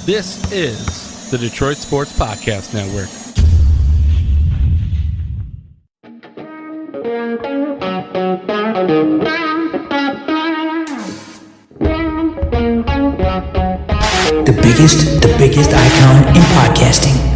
This is the Detroit Sports Podcast Network. The biggest icon in podcasting.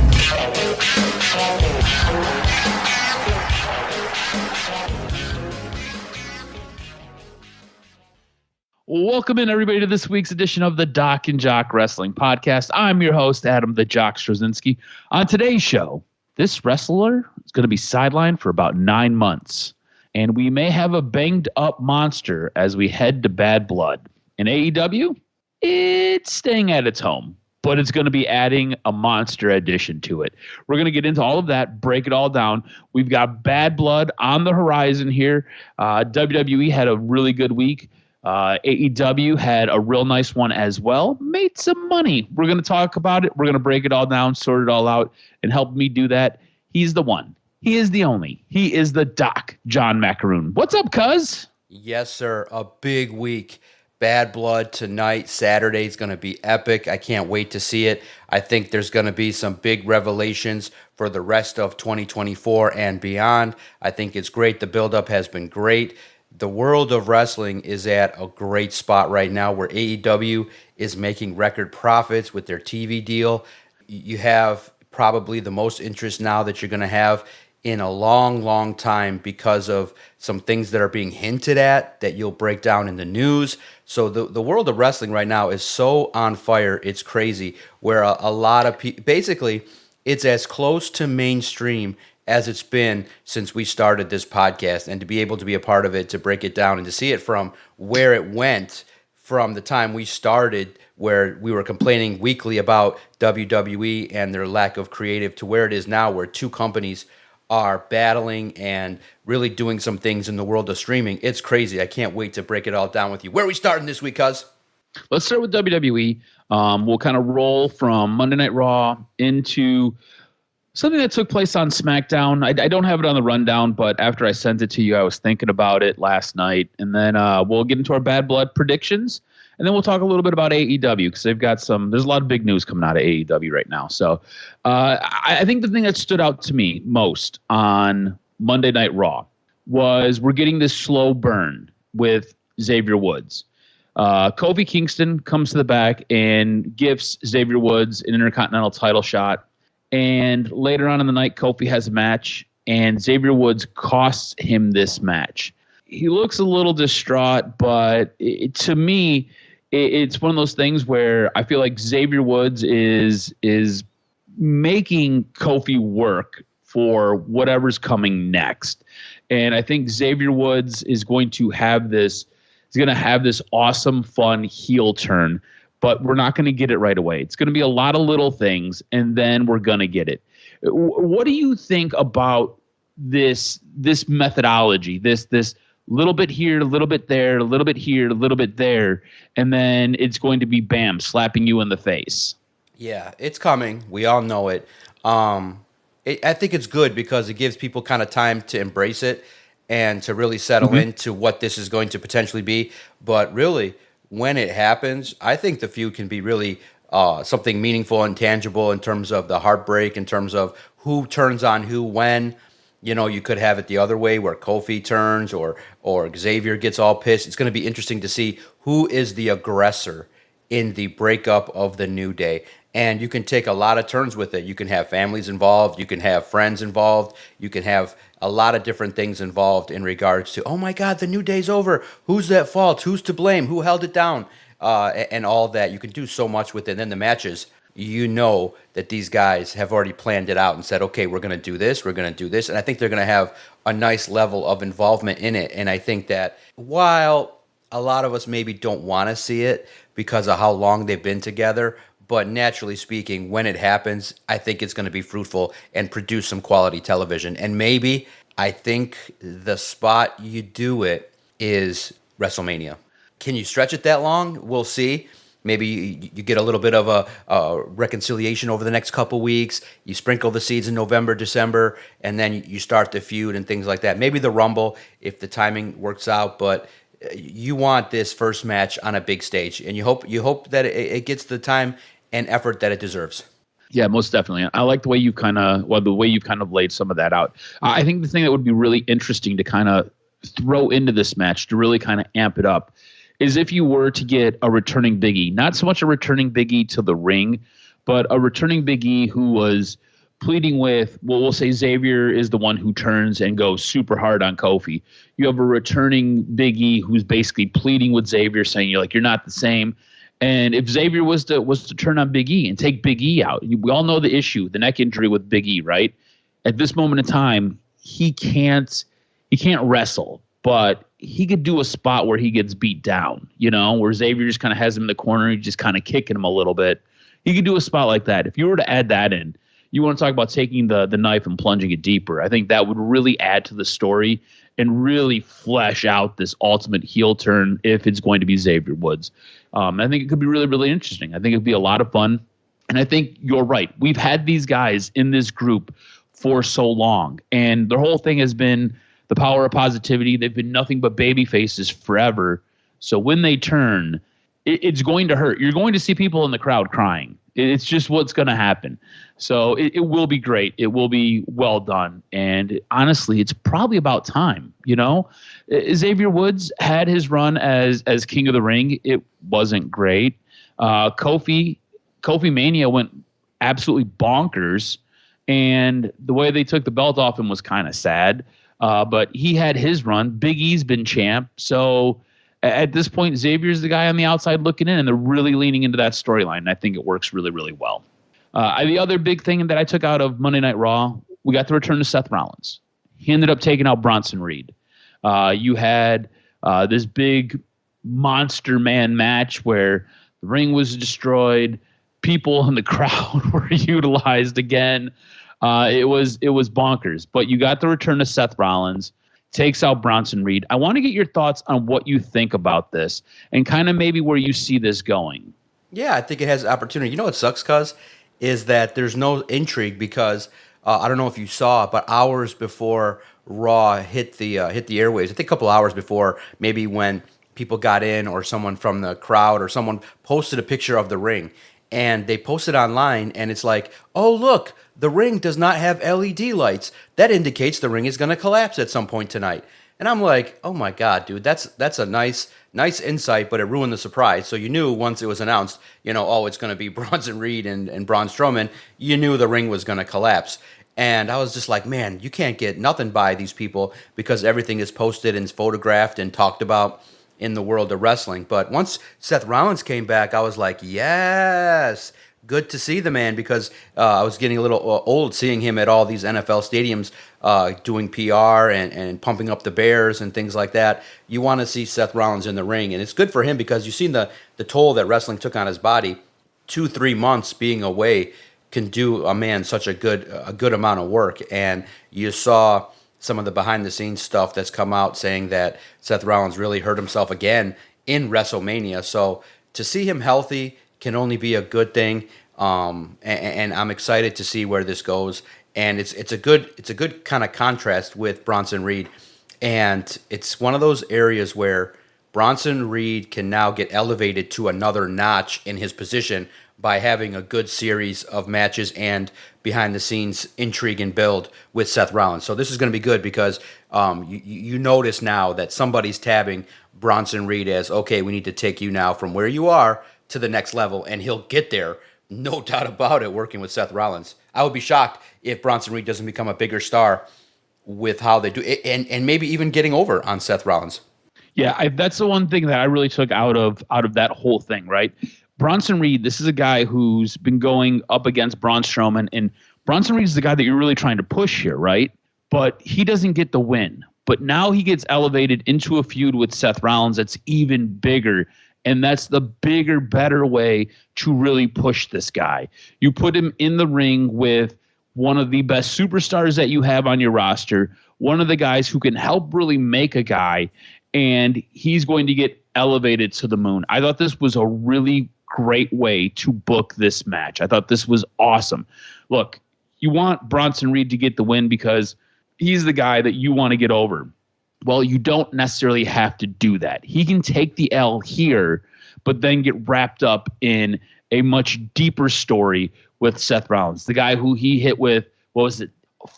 Welcome in, everybody, to this week's edition of the DocNJock Wrestling Podcast. I'm your host, Adam the Jock Straczynski. On today's show, this wrestler is going to be sidelined for about 9 months, and we may have a banged-up monster as we head to Bad Blood. In AEW, it's staying at its home, but it's going to be adding a monster addition to it. We're going to get into all of that, break it all down. We've got Bad Blood on the horizon here. WWE had a really good week. AEW had a real nice one as well. Made some money. We're going to talk about it. We're going to break it all down, sort it all out, and help me do that. He's the one. He is the only. He is the Doc, John Macaroon. What's up, cuz? Yes, sir. A big week. Bad Blood tonight. Saturday is going to be epic. I can't wait to see it. I think there's going to be some big revelations for the rest of 2024 and beyond. I think it's great. The buildup has been great. The world of wrestling is at a great spot right now where AEW is making record profits with their TV deal. You have probably the most interest now that you're going to have in a long, long time because of some things that are being hinted at that you'll break down in the news. So the world of wrestling right now is so on fire, it's crazy, where a lot of people, basically, it's as close to mainstream as it's been since we started this podcast, and to be able to be a part of it, to break it down and to see it from where it went from the time we started, where we were complaining weekly about WWE and their lack of creative, to where it is now, where two companies are battling and really doing some things in the world of streaming. It's crazy. I can't wait to break it all down with you. Where are we starting this week, cuz? Let's start with WWE. We'll kind of roll from Monday Night Raw into something that took place on SmackDown. I don't have it on the rundown, but after I sent it to you, I was thinking about it last night. And then we'll get into our Bad Blood predictions. And then we'll talk a little bit about AEW, because they've got there's a lot of big news coming out of AEW right now. So I think the thing that stood out to me most on Monday Night Raw was we're getting this slow burn with Xavier Woods. Kofi Kingston comes to the back and gifts Xavier Woods an Intercontinental title shot. And later on in the night, Kofi has a match, and Xavier Woods costs him this match. He looks a little distraught, but to me, it's one of those things where I feel like Xavier Woods is making Kofi work for whatever's coming next. And I think Xavier Woods is going to have this awesome, fun heel turn, but we're not going to get it right away. It's going to be a lot of little things, and then we're going to get it. What do you think about this methodology, this little bit here, a little bit there, a little bit here, a little bit there, and then it's going to be bam, slapping you in the face? Yeah, it's coming. We all know it. I think it's good because it gives people kind of time to embrace it and to really settle into what this is going to potentially be. But really, when it happens, I think the feud can be really something meaningful and tangible in terms of the heartbreak, in terms of who turns on who when. You know, you could have it the other way where Kofi turns or Xavier gets all pissed. It's going to be interesting to see who is the aggressor in the breakup of the New Day. And you can take a lot of turns with it. You can have families involved. You can have friends involved. You can have a lot of different things involved in regards to, oh my God, the New Day's over. Who's at fault? Who's to blame? Who held it down? And all that. You can do so much with it. And then the matches, you know that these guys have already planned it out and said, okay, we're going to do this. We're going to do this. And I think they're going to have a nice level of involvement in it. And I think that while a lot of us maybe don't want to see it because of how long they've been together, but naturally speaking, when it happens, I think it's going to be fruitful and produce some quality television. And maybe I think the spot you do it is WrestleMania. Can you stretch it that long? We'll see. Maybe you get a little bit of a reconciliation over the next couple weeks. You sprinkle the seeds in November, December, and then you start the feud and things like that. Maybe the Rumble, if the timing works out. But you want this first match on a big stage, and you hope that it gets the time and effort that it deserves. Yeah, most definitely. I like the way you've kind of laid some of that out. I think the thing that would be really interesting to kind of throw into this match to really kind of amp it up is if you were to get a returning Big E, not so much a returning Big E to the ring, but a returning Big E who was pleading with, well, we'll say Xavier is the one who turns and goes super hard on Kofi. You have a returning Big E who's basically pleading with Xavier, saying you're not the same. And if Xavier was to turn on Big E and take Big E out, we all know the issue, the neck injury with Big E, right? At this moment in time, he can't wrestle, but he could do a spot where he gets beat down, where Xavier just kind of has him in the corner, and just kind of kicking him a little bit. He could do a spot like that. If you were to add that in, you want to talk about taking the knife and plunging it deeper. I think that would really add to the story and really flesh out this ultimate heel turn if it's going to be Xavier Woods. I think it could be really, really interesting. I think it'd be a lot of fun. And I think you're right. We've had these guys in this group for so long, and their whole thing has been the power of positivity. They've been nothing but baby faces forever. So when they turn, it's going to hurt. You're going to see people in the crowd crying. It's just what's going to happen. So it will be great. It will be well done. And honestly, it's probably about time. Xavier Woods had his run as King of the Ring. It wasn't great. Kofi Mania went absolutely bonkers. And the way they took the belt off him was kind of sad. But he had his run. Big E's been champ. So at this point, Xavier's the guy on the outside looking in, and they're really leaning into that storyline. And I think it works really, really well. The other big thing that I took out of Monday Night Raw, we got the return to Seth Rollins. He ended up taking out Bronson Reed. You had this big monster man match where the ring was destroyed. People in the crowd were utilized again. It was bonkers. But you got the return to Seth Rollins. Takes out Bronson Reed. I want to get your thoughts on what you think about this and kind of maybe where you see this going. Yeah, I think it has opportunity. You know what sucks, cuz, is that there's no intrigue because I don't know if you saw, but hours before Raw hit the airwaves, I think a couple hours before, maybe when people got in or someone from the crowd or someone posted a picture of the ring, and they posted online, and it's like, oh, look, the ring does not have LED lights. That indicates the ring is going to collapse at some point tonight. And I'm like, oh my God, dude, that's a nice insight, but it ruined the surprise. So you knew once it was announced, oh, it's going to be Bronson Reed and Braun Strowman, you knew the ring was going to collapse. And I was just like, man, you can't get nothing by these people because everything is posted and photographed and talked about in the world of wrestling. But once Seth Rollins came back, I was like, yes, good to see the man, because I was getting a little old seeing him at all these NFL stadiums doing PR and pumping up the Bears and things like that. You want to see Seth Rollins in the ring, and it's good for him because you've seen the toll that wrestling took on his body. 2-3 months being away can do a man such a good amount of work, and you saw some of the behind-the-scenes stuff that's come out saying that Seth Rollins really hurt himself again in WrestleMania. So to see him healthy can only be a good thing, and I'm excited to see where this goes. And it's a good kind of contrast with Bronson Reed, and it's one of those areas where Bronson Reed can now get elevated to another notch in his position by having a good series of matches and behind-the-scenes intrigue and build with Seth Rollins. So this is going to be good because you notice now that somebody's tabbing Bronson Reed as, okay, we need to take you now from where you are to the next level, and he'll get there, no doubt about it, working with Seth Rollins. I would be shocked if Bronson Reed doesn't become a bigger star with how they do it, and maybe even getting over on Seth Rollins. Yeah, that's the one thing that I really took out of that whole thing, right? Bronson Reed, this is a guy who's been going up against Braun Strowman, and Bronson Reed is the guy that you're really trying to push here, right? But he doesn't get the win. But now he gets elevated into a feud with Seth Rollins that's even bigger, and that's the bigger, better way to really push this guy. You put him in the ring with one of the best superstars that you have on your roster, one of the guys who can help really make a guy, and he's going to get elevated to the moon. I thought this was a really great way to book this match. I thought this was awesome. Look, you want Bronson Reed to get the win because he's the guy that you want to get over. Well, you don't necessarily have to do that. He can take the L here, but then get wrapped up in a much deeper story with Seth Rollins, the guy who he hit with, what was it,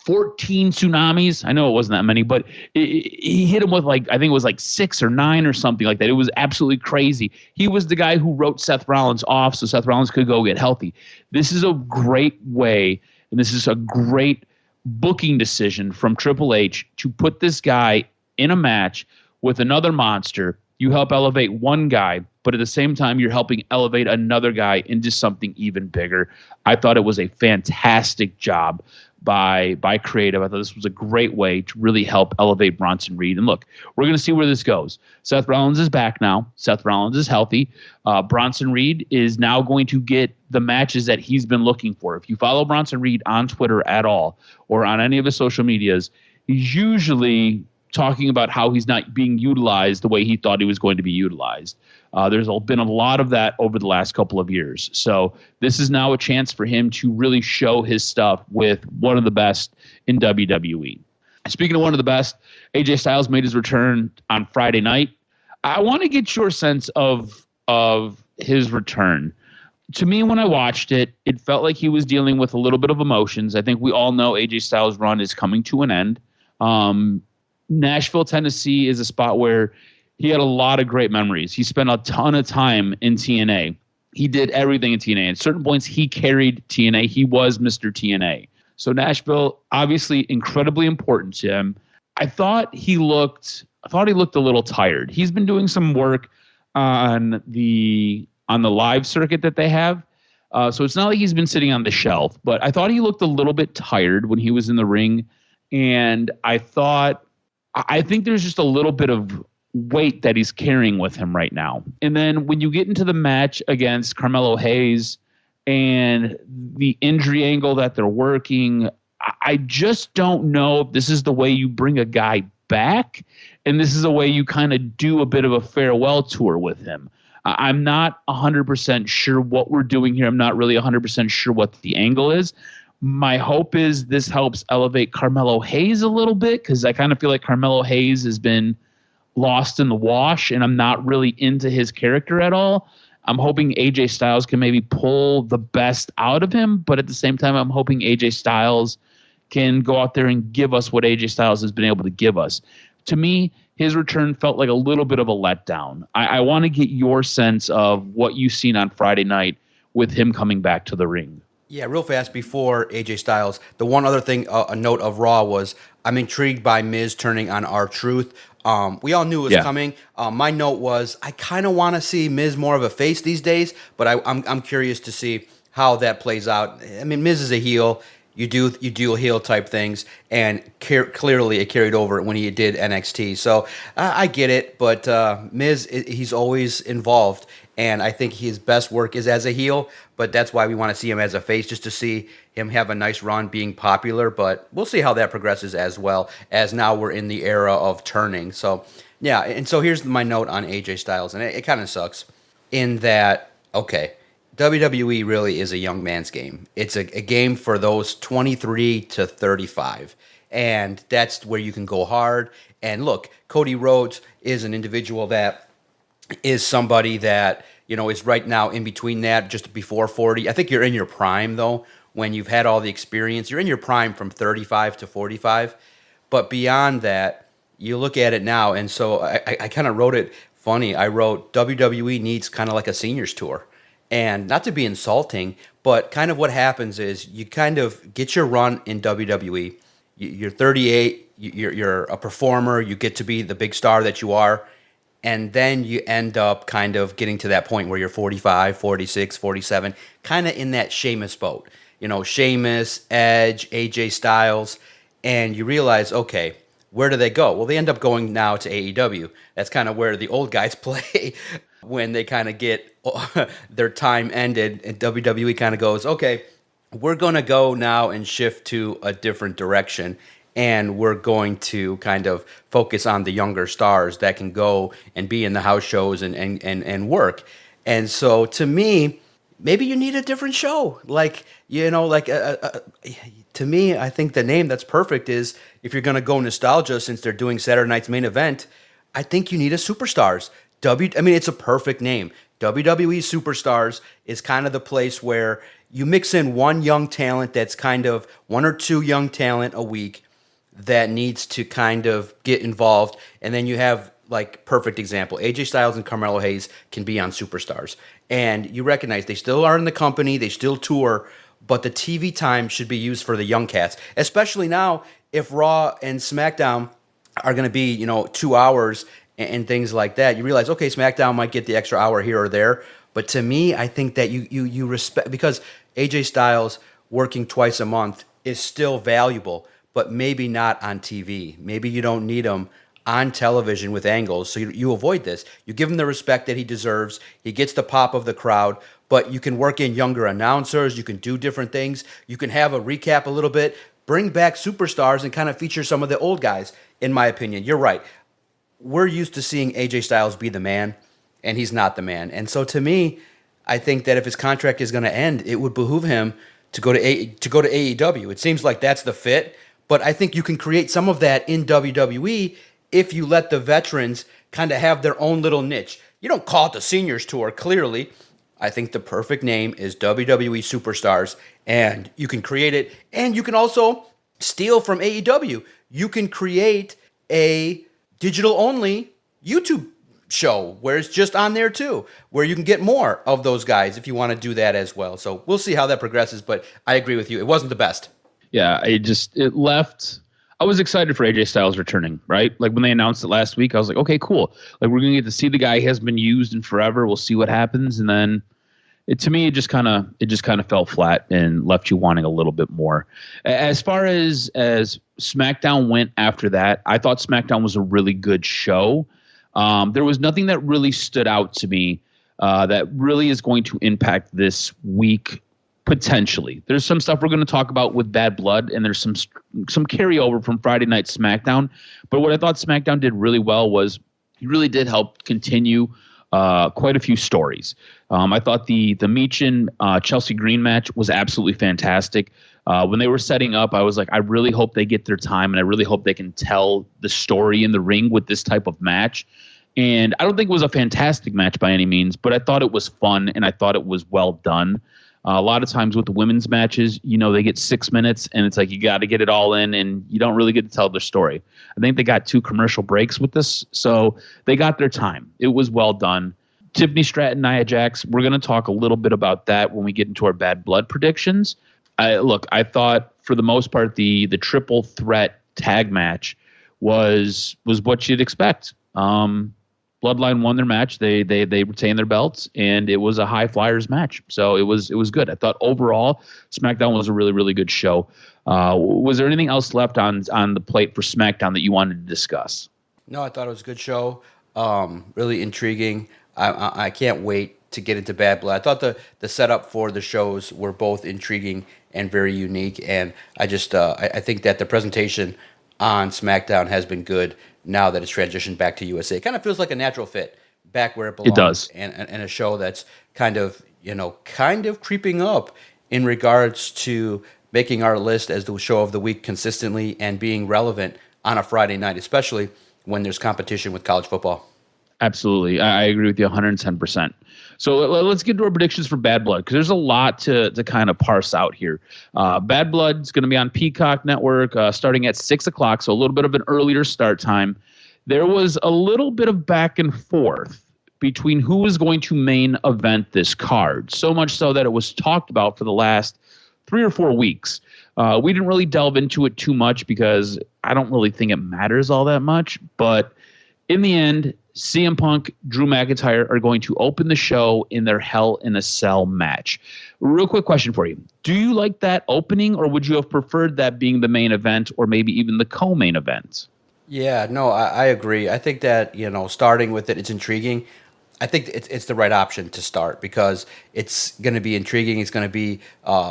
14 tsunamis? I know it wasn't that many, but he hit him with I think it was 6 or 9 or something like that. It was absolutely crazy. He was the guy who wrote Seth Rollins off so Seth Rollins could go get healthy. This is a great way, and this is a great booking decision from Triple H to put this guy in a match with another monster. You help elevate one guy, but at the same time, you're helping elevate another guy into something even bigger. I thought it was a fantastic job by creative. I thought this was a great way to really help elevate Bronson Reed. And look, we're going to see where this goes. Seth Rollins is back now. Seth Rollins is healthy. Bronson Reed is now going to get the matches that he's been looking for. If you follow Bronson Reed on Twitter at all or on any of his social medias, he's usually talking about how he's not being utilized the way he thought he was going to be utilized. There's been a lot of that over the last couple of years. So this is now a chance for him to really show his stuff with one of the best in WWE. Speaking of one of the best, AJ Styles made his return on Friday night. I want to get your sense of his return. To me, when I watched it, it felt like he was dealing with a little bit of emotions. I think we all know AJ Styles' run is coming to an end. Nashville, Tennessee is a spot where he had a lot of great memories. He spent a ton of time in TNA. He did everything in TNA. At certain points, he carried TNA. He was Mr. TNA. So Nashville, obviously incredibly important to him. I thought he looked a little tired. He's been doing some work on the live circuit that they have. So it's not like he's been sitting on the shelf, but I thought he looked a little bit tired when he was in the ring. And I think there's just a little bit of weight that he's carrying with him right now. And then when you get into the match against Carmelo Hayes and the injury angle that they're working, I just don't know if this is the way you bring a guy back, and this is a way you kind of do a bit of a farewell tour with him. I'm not 100% sure what we're doing here. I'm not really 100% sure what the angle is. My hope is this helps elevate Carmelo Hayes a little bit, because I kind of feel like Carmelo Hayes has been lost in the wash, and I'm not really into his character at all. I'm hoping AJ Styles can maybe pull the best out of him, but at the same time, I'm hoping AJ Styles can go out there and give us what AJ Styles has been able to give us. To me, his return felt like a little bit of a letdown. I want to get your sense of what you've seen on Friday night with him coming back to the ring. Yeah, real fast before AJ Styles, the one other thing, a note of Raw was I'm intrigued by Miz turning on R-Truth. We all knew it was coming. My note was I kind of want to see Miz more of a face these days, but I'm curious to see how that plays out. I mean, Miz is a heel. You do heel type things, and clearly it carried over when he did NXT. So I get it, but Miz, he's always involved, and I think his best work is as a heel. But that's why we want to see him as a face, just to see him have a nice run being popular. But we'll see how that progresses, as well as now we're in the era of turning. So yeah, and so here's my note on AJ Styles, and it kind of sucks in that, okay, WWE really is a young man's game. It's a game for those 23 to 35. And that's where you can go hard. And look, Cody Rhodes is an individual that is somebody that, you know, is right now in between that, just before 40. I think you're in your prime, though, when you've had all the experience. You're in your prime from 35 to 45. But beyond that, you look at it now. And so I kind of wrote it funny. I wrote WWE needs kind of like a seniors tour. And not to be insulting, but kind of what happens is you kind of get your run in WWE. You're 38, you're a performer, you get to be the big star that you are, and then you end up kind of getting to that point where you're 45, 46, 47, kind of in that Sheamus boat. You know, Sheamus, Edge, AJ Styles, and you realize, okay, where do they go? Well, they end up going now to AEW. That's kind of where the old guys play when they kind of get their time ended, and WWE kind of goes, okay, we're going to go now and shift to a different direction, and we're going to kind of focus on the younger stars that can go and be in the house shows and work. And so to me, maybe you need a different show. Like, you know, like to me, I think the name that's perfect is, if you're going to go nostalgia, since they're doing Saturday Night's Main Event, I think you need a Superstars. I mean, it's a perfect name. WWE Superstars is kind of the place where you mix in one young talent that's kind of one or two young talent a week that needs to kind of get involved. And then you have, like, perfect example. AJ Styles and Carmelo Hayes can be on Superstars. And you recognize they still are in the company, they still tour, but the TV time should be used for the young cats, especially now if Raw and SmackDown are going to be, 2 hours and things like that. You realize, okay, SmackDown might get the extra hour here or there, but to me, I think that you respect, because AJ Styles working twice a month is still valuable, but maybe not on TV. Maybe you don't need him on television with angles, so you avoid this. You give him the respect that he deserves. He gets the pop of the crowd, but you can work in younger announcers. You can do different things. You can have a recap a little bit. Bring back Superstars and kind of feature some of the old guys, in my opinion. You're right. We're used to seeing AJ Styles be the man, and he's not the man. And so to me, I think that if his contract is going to end, it would behoove him to go to AEW. It seems like that's the fit, but I think you can create some of that in WWE if you let the veterans kind of have their own little niche. You don't call it the Seniors Tour, clearly. I think the perfect name is WWE Superstars, and you can create it, and you can also steal from AEW. You can create a digital-only YouTube show where it's just on there too, where you can get more of those guys if you want to do that as well. So we'll see how that progresses, but I agree with you. It wasn't the best. Yeah, it left. I was excited for AJ Styles returning, right? Like when they announced it last week, I was like, okay, cool. Like we're going to get to see the guy. He hasn't been used in forever. We'll see what happens. And then it just kind of fell flat and left you wanting a little bit more. As far as SmackDown went after that, I thought SmackDown was a really good show. There was nothing that really stood out to me that really is going to impact this week. Potentially, there's some stuff we're going to talk about with Bad Blood, and there's some carryover from Friday Night SmackDown. But what I thought SmackDown did really well was he really did help continue quite a few stories. I thought the Meechin Chelsea Green match was absolutely fantastic. When they were setting up, I was like, I really hope they get their time, and I really hope they can tell the story in the ring with this type of match. And I don't think it was a fantastic match by any means, but I thought it was fun, and I thought it was well done. A lot of times with the women's matches, they get 6 minutes, and it's like you got to get it all in, and you don't really get to tell their story. I think they got 2 commercial breaks with this, so they got their time. It was well done. Tiffany Stratton, Nia Jax, we're going to talk a little bit about that when we get into our Bad Blood predictions. I thought for the most part the triple threat tag match was what you'd expect. Bloodline won their match. They retained their belts, and it was a high flyers match. So it was good. I thought overall SmackDown was a really, really good show. Was there anything else left on the plate for SmackDown that you wanted to discuss? No, I thought it was a good show. Really intriguing. I can't wait to get into Bad Blood. I thought the setup for the shows were both intriguing and very unique, and I just I think that the presentation on SmackDown has been good now that it's transitioned back to USA. It kind of feels like a natural fit back where it belongs. It does. And a show that's kind of creeping up in regards to making our list as the show of the week consistently and being relevant on a Friday night, especially when there's competition with college football. Absolutely. I agree with you 110%. So let's get to our predictions for Bad Blood, because there's a lot to kind of parse out here. Bad Blood is going to be on Peacock Network starting at 6 o'clock, so a little bit of an earlier start time. There was a little bit of back and forth between who was going to main event this card, so much so that it was talked about for the last 3 or 4 weeks. We didn't really delve into it too much because I don't really think it matters all that much, but in the end, CM Punk, Drew McIntyre are going to open the show in their Hell in a Cell match. Real quick question for you. Do you like that opening, or would you have preferred that being the main event or maybe even the co-main event? Yeah, no, I agree. I think that, starting with it's intriguing. I think it's the right option to start because it's going to be intriguing. It's going to be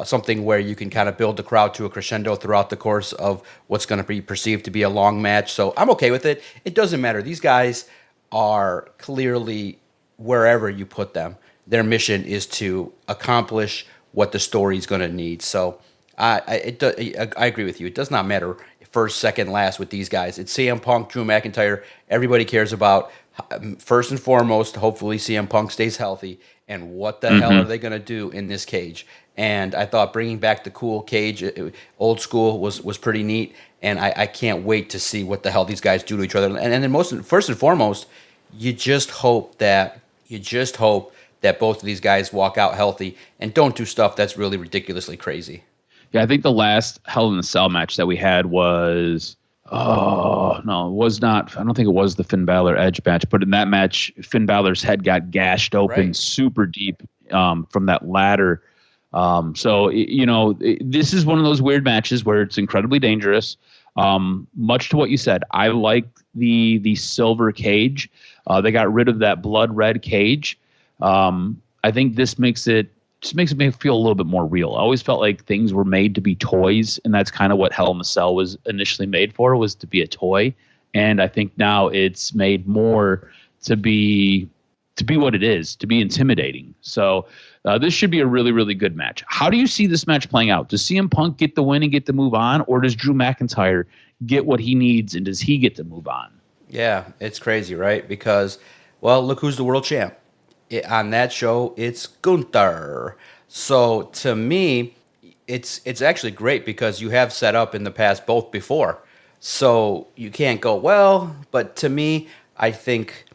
something where you can kind of build the crowd to a crescendo throughout the course of what's going to be perceived to be a long match. So I'm okay with it. It doesn't matter. These guys are clearly, wherever you put them, their mission is to accomplish what the story is going to need. So I agree with you. It does not matter first, second, last with these guys. It's CM Punk, Drew McIntyre. Everybody cares about First and foremost, hopefully CM Punk stays healthy. And what the hell are they going to do in this cage? And I thought bringing back the cool cage, old school, was pretty neat. And I can't wait to see what the hell these guys do to each other. And then first and foremost, you just hope that both of these guys walk out healthy and don't do stuff that's really ridiculously crazy. Yeah, I think the last Hell in a Cell match that we had was. Oh, no, it was not. I don't think it was the Finn Balor Edge match, but in that match, Finn Balor's head got gashed open super deep from that ladder. This is one of those weird matches where it's incredibly dangerous. Much to what you said, I like the silver cage. They got rid of that blood red cage. I think this makes it feel a little bit more real. I always felt like things were made to be toys, and that's kind of what Hell in a Cell was initially made for, was to be a toy. And I think now it's made more to be what it is, to be intimidating. So this should be a really, really good match. How do you see this match playing out? Does CM Punk get the win and get to move on, or does Drew McIntyre get what he needs, and does he get to move on? Yeah, it's crazy, right? Because, well, look who's the world champ. On that show, it's Gunther. So to me, it's actually great because you have set up in the past both before. So you can't go, well, but to me, I think,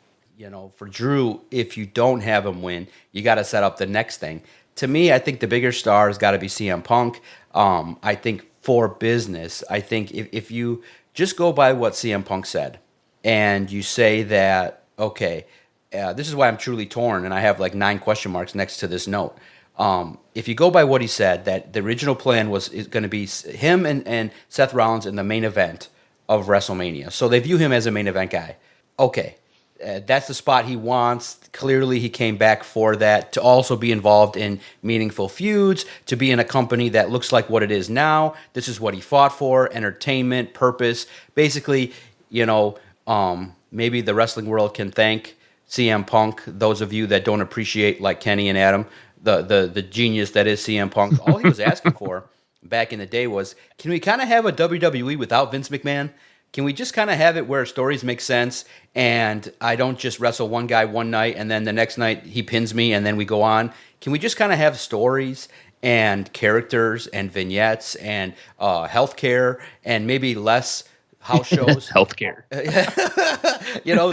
for Drew, if you don't have him win, you got to set up the next thing. To me, I think the bigger star has got to be CM Punk. I think for business, I think if you just go by what CM Punk said and you say that, okay, this is why I'm truly torn, and I have like 9 question marks next to this note. If you go by what he said, that the original plan is going to be him and Seth Rollins in the main event of WrestleMania. So they view him as a main event guy. Okay, that's the spot he wants. Clearly, he came back for that, to also be involved in meaningful feuds, to be in a company that looks like what it is now. This is what he fought for: entertainment, purpose. Basically, maybe the wrestling world can thank CM Punk. Those of you that don't appreciate, like Kenny and Adam, the genius that is CM Punk, all he was asking for back in the day was, can we kind of have a WWE without Vince McMahon? Can we just kind of have it where stories make sense and I don't just wrestle one guy one night and then the next night he pins me and then we go on? Can we just kind of have stories and characters and vignettes and healthcare and maybe less house shows? Healthcare.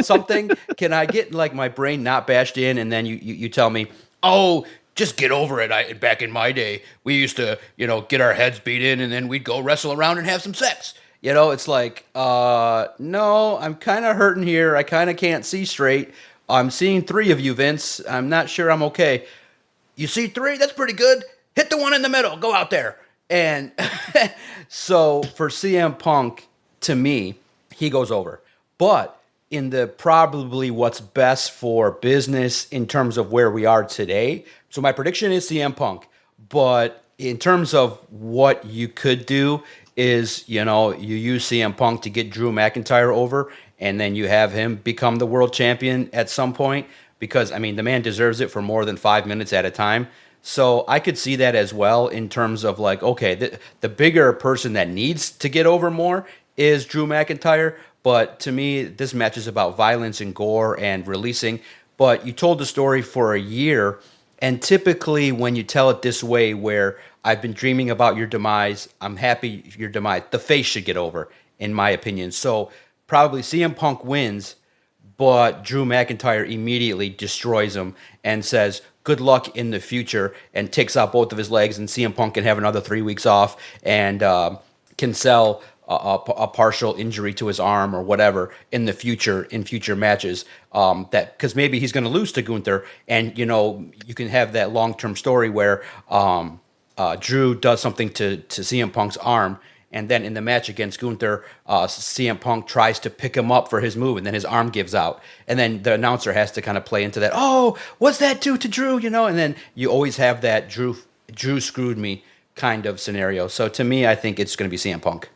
Something. Can I get like my brain not bashed in and then you tell me, oh, just get over it. Back in my day, we used to, get our heads beat in and then we'd go wrestle around and have some sex. It's like, no, I'm kind of hurting here. I kind of can't see straight. I'm seeing 3 of you, Vince. I'm not sure I'm okay. You see 3? That's pretty good. Hit the one in the middle. Go out there. And so for CM Punk, to me, he goes over. But in the probably what's best for business in terms of where we are today, so my prediction is CM Punk. But in terms of what you could do is, you use CM Punk to get Drew McIntyre over, and then you have him become the world champion at some point, because, the man deserves it for more than 5 minutes at a time. So I could see that as well in terms of like, okay, the bigger person that needs to get over more is Drew McIntyre. But to me, this match is about violence and gore and releasing. But you told the story for a year, and typically when you tell it this way, where I've been dreaming about your demise, I'm happy your demise, the face should get over, in my opinion. So probably CM Punk wins, but Drew McIntyre immediately destroys him and says, good luck in the future, and takes out both of his legs, and CM Punk can have another 3 weeks off and can sell a partial injury to his arm or whatever in future matches, that because maybe he's going to lose to Gunther, and you can have that long-term story where Drew does something to CM Punk's arm, and then in the match against Gunther, CM Punk tries to pick him up for his move, and then his arm gives out, and then the announcer has to kind of play into that, oh, what's that do to Drew, and then you always have that Drew screwed me kind of scenario. So to me, I think it's going to be CM Punk.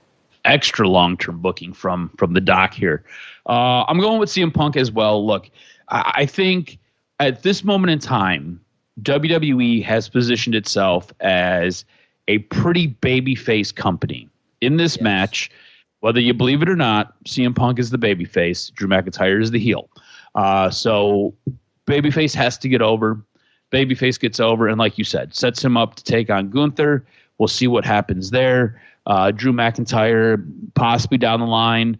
Extra long-term booking from the doc here. I'm going with CM Punk as well. Look, I think at this moment in time, WWE has positioned itself as a pretty babyface company. In this match, whether you believe it or not, CM Punk is the babyface, Drew McIntyre is the heel. So babyface has to get over. Babyface gets over, and like you said, sets him up to take on Gunther. We'll see what happens there. Drew McIntyre possibly down the line.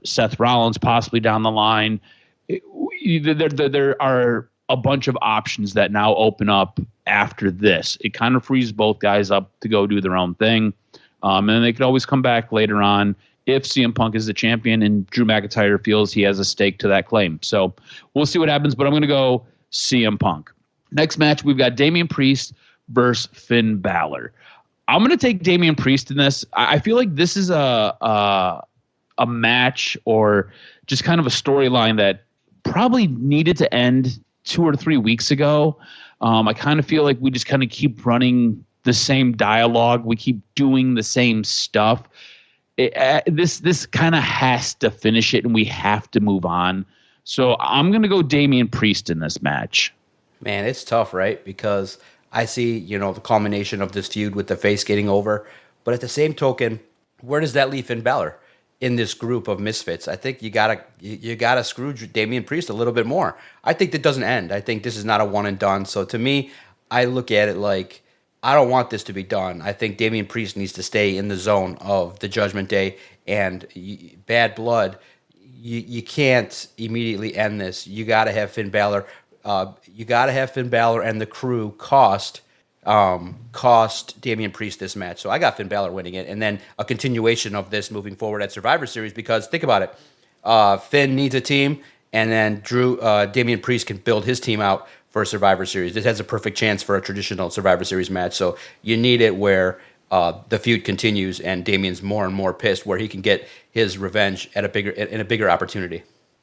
Seth Rollins possibly down the line. There are a bunch of options that now open up after this. It kind of frees both guys up to go do their own thing. And they could always come back later on if CM Punk is the champion and Drew McIntyre feels he has a stake to that claim. So we'll see what happens, but I'm going to go CM Punk. Next match, we've got Damian Priest versus Finn Balor. I'm going to take Damian Priest in this. I feel like this is a match or just kind of a storyline that probably needed to end 2 or 3 weeks ago. I kind of feel like we just kind of keep running the same dialogue. We keep doing the same stuff. This kind of has to finish it, and we have to move on. So I'm going to go Damian Priest in this match. Man, it's tough, right? Because I see, the culmination of this feud with the face getting over. But at the same token, where does that leave Finn Balor in this group of misfits? I think you gotta screw Damian Priest a little bit more. I think that doesn't end. I think this is not a one and done. So to me, I look at it like I don't want this to be done. I think Damian Priest needs to stay in the zone of the Judgment Day and Bad Blood. You can't immediately end this. You got to have Finn Balor. You got to have Finn Balor and the crew cost Damian Priest this match. So I got Finn Balor winning it, and then a continuation of this moving forward at Survivor Series. Because think about it, Finn needs a team, and then Damian Priest can build his team out for a Survivor Series. This has a perfect chance for a traditional Survivor Series match. So you need it where the feud continues, and Damian's more and more pissed, where he can get his revenge in a bigger opportunity.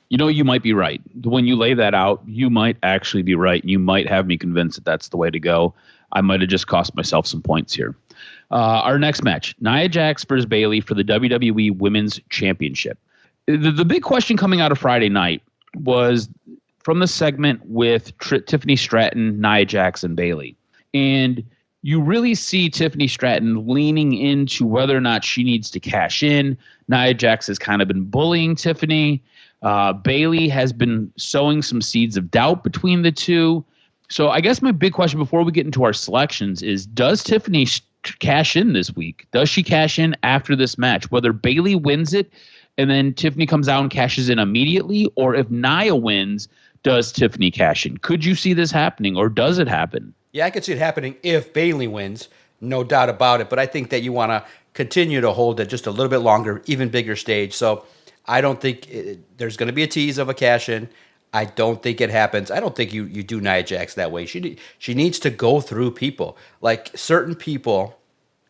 You might be right. When you lay that out, you might actually be right. You might have me convinced that that's the way to go. I might have just cost myself some points here. Our next match, Nia Jax versus Bayley for the WWE Women's Championship. The big question coming out of Friday night was from the segment with Tiffany Stratton, Nia Jax, and Bayley. And you really see Tiffany Stratton leaning into whether or not she needs to cash in. Nia Jax has kind of been bullying Tiffany. Bayley has been sowing some seeds of doubt between the two. So I guess my big question before we get into our selections is, does Tiffany cash in this week? Does she cash in after this match? Whether Bayley wins it and then Tiffany comes out and cashes in immediately, or if Nia wins, does Tiffany cash in? Could you see this happening, or does it happen? Yeah, I could see it happening if Bayley wins, no doubt about it. But I think that you want to continue to hold it just a little bit longer, even bigger stage. So I don't think there's going to be a tease of a cash-in. I don't think it happens. I don't think you do Nia Jax that way. She needs to go through people. Like, certain people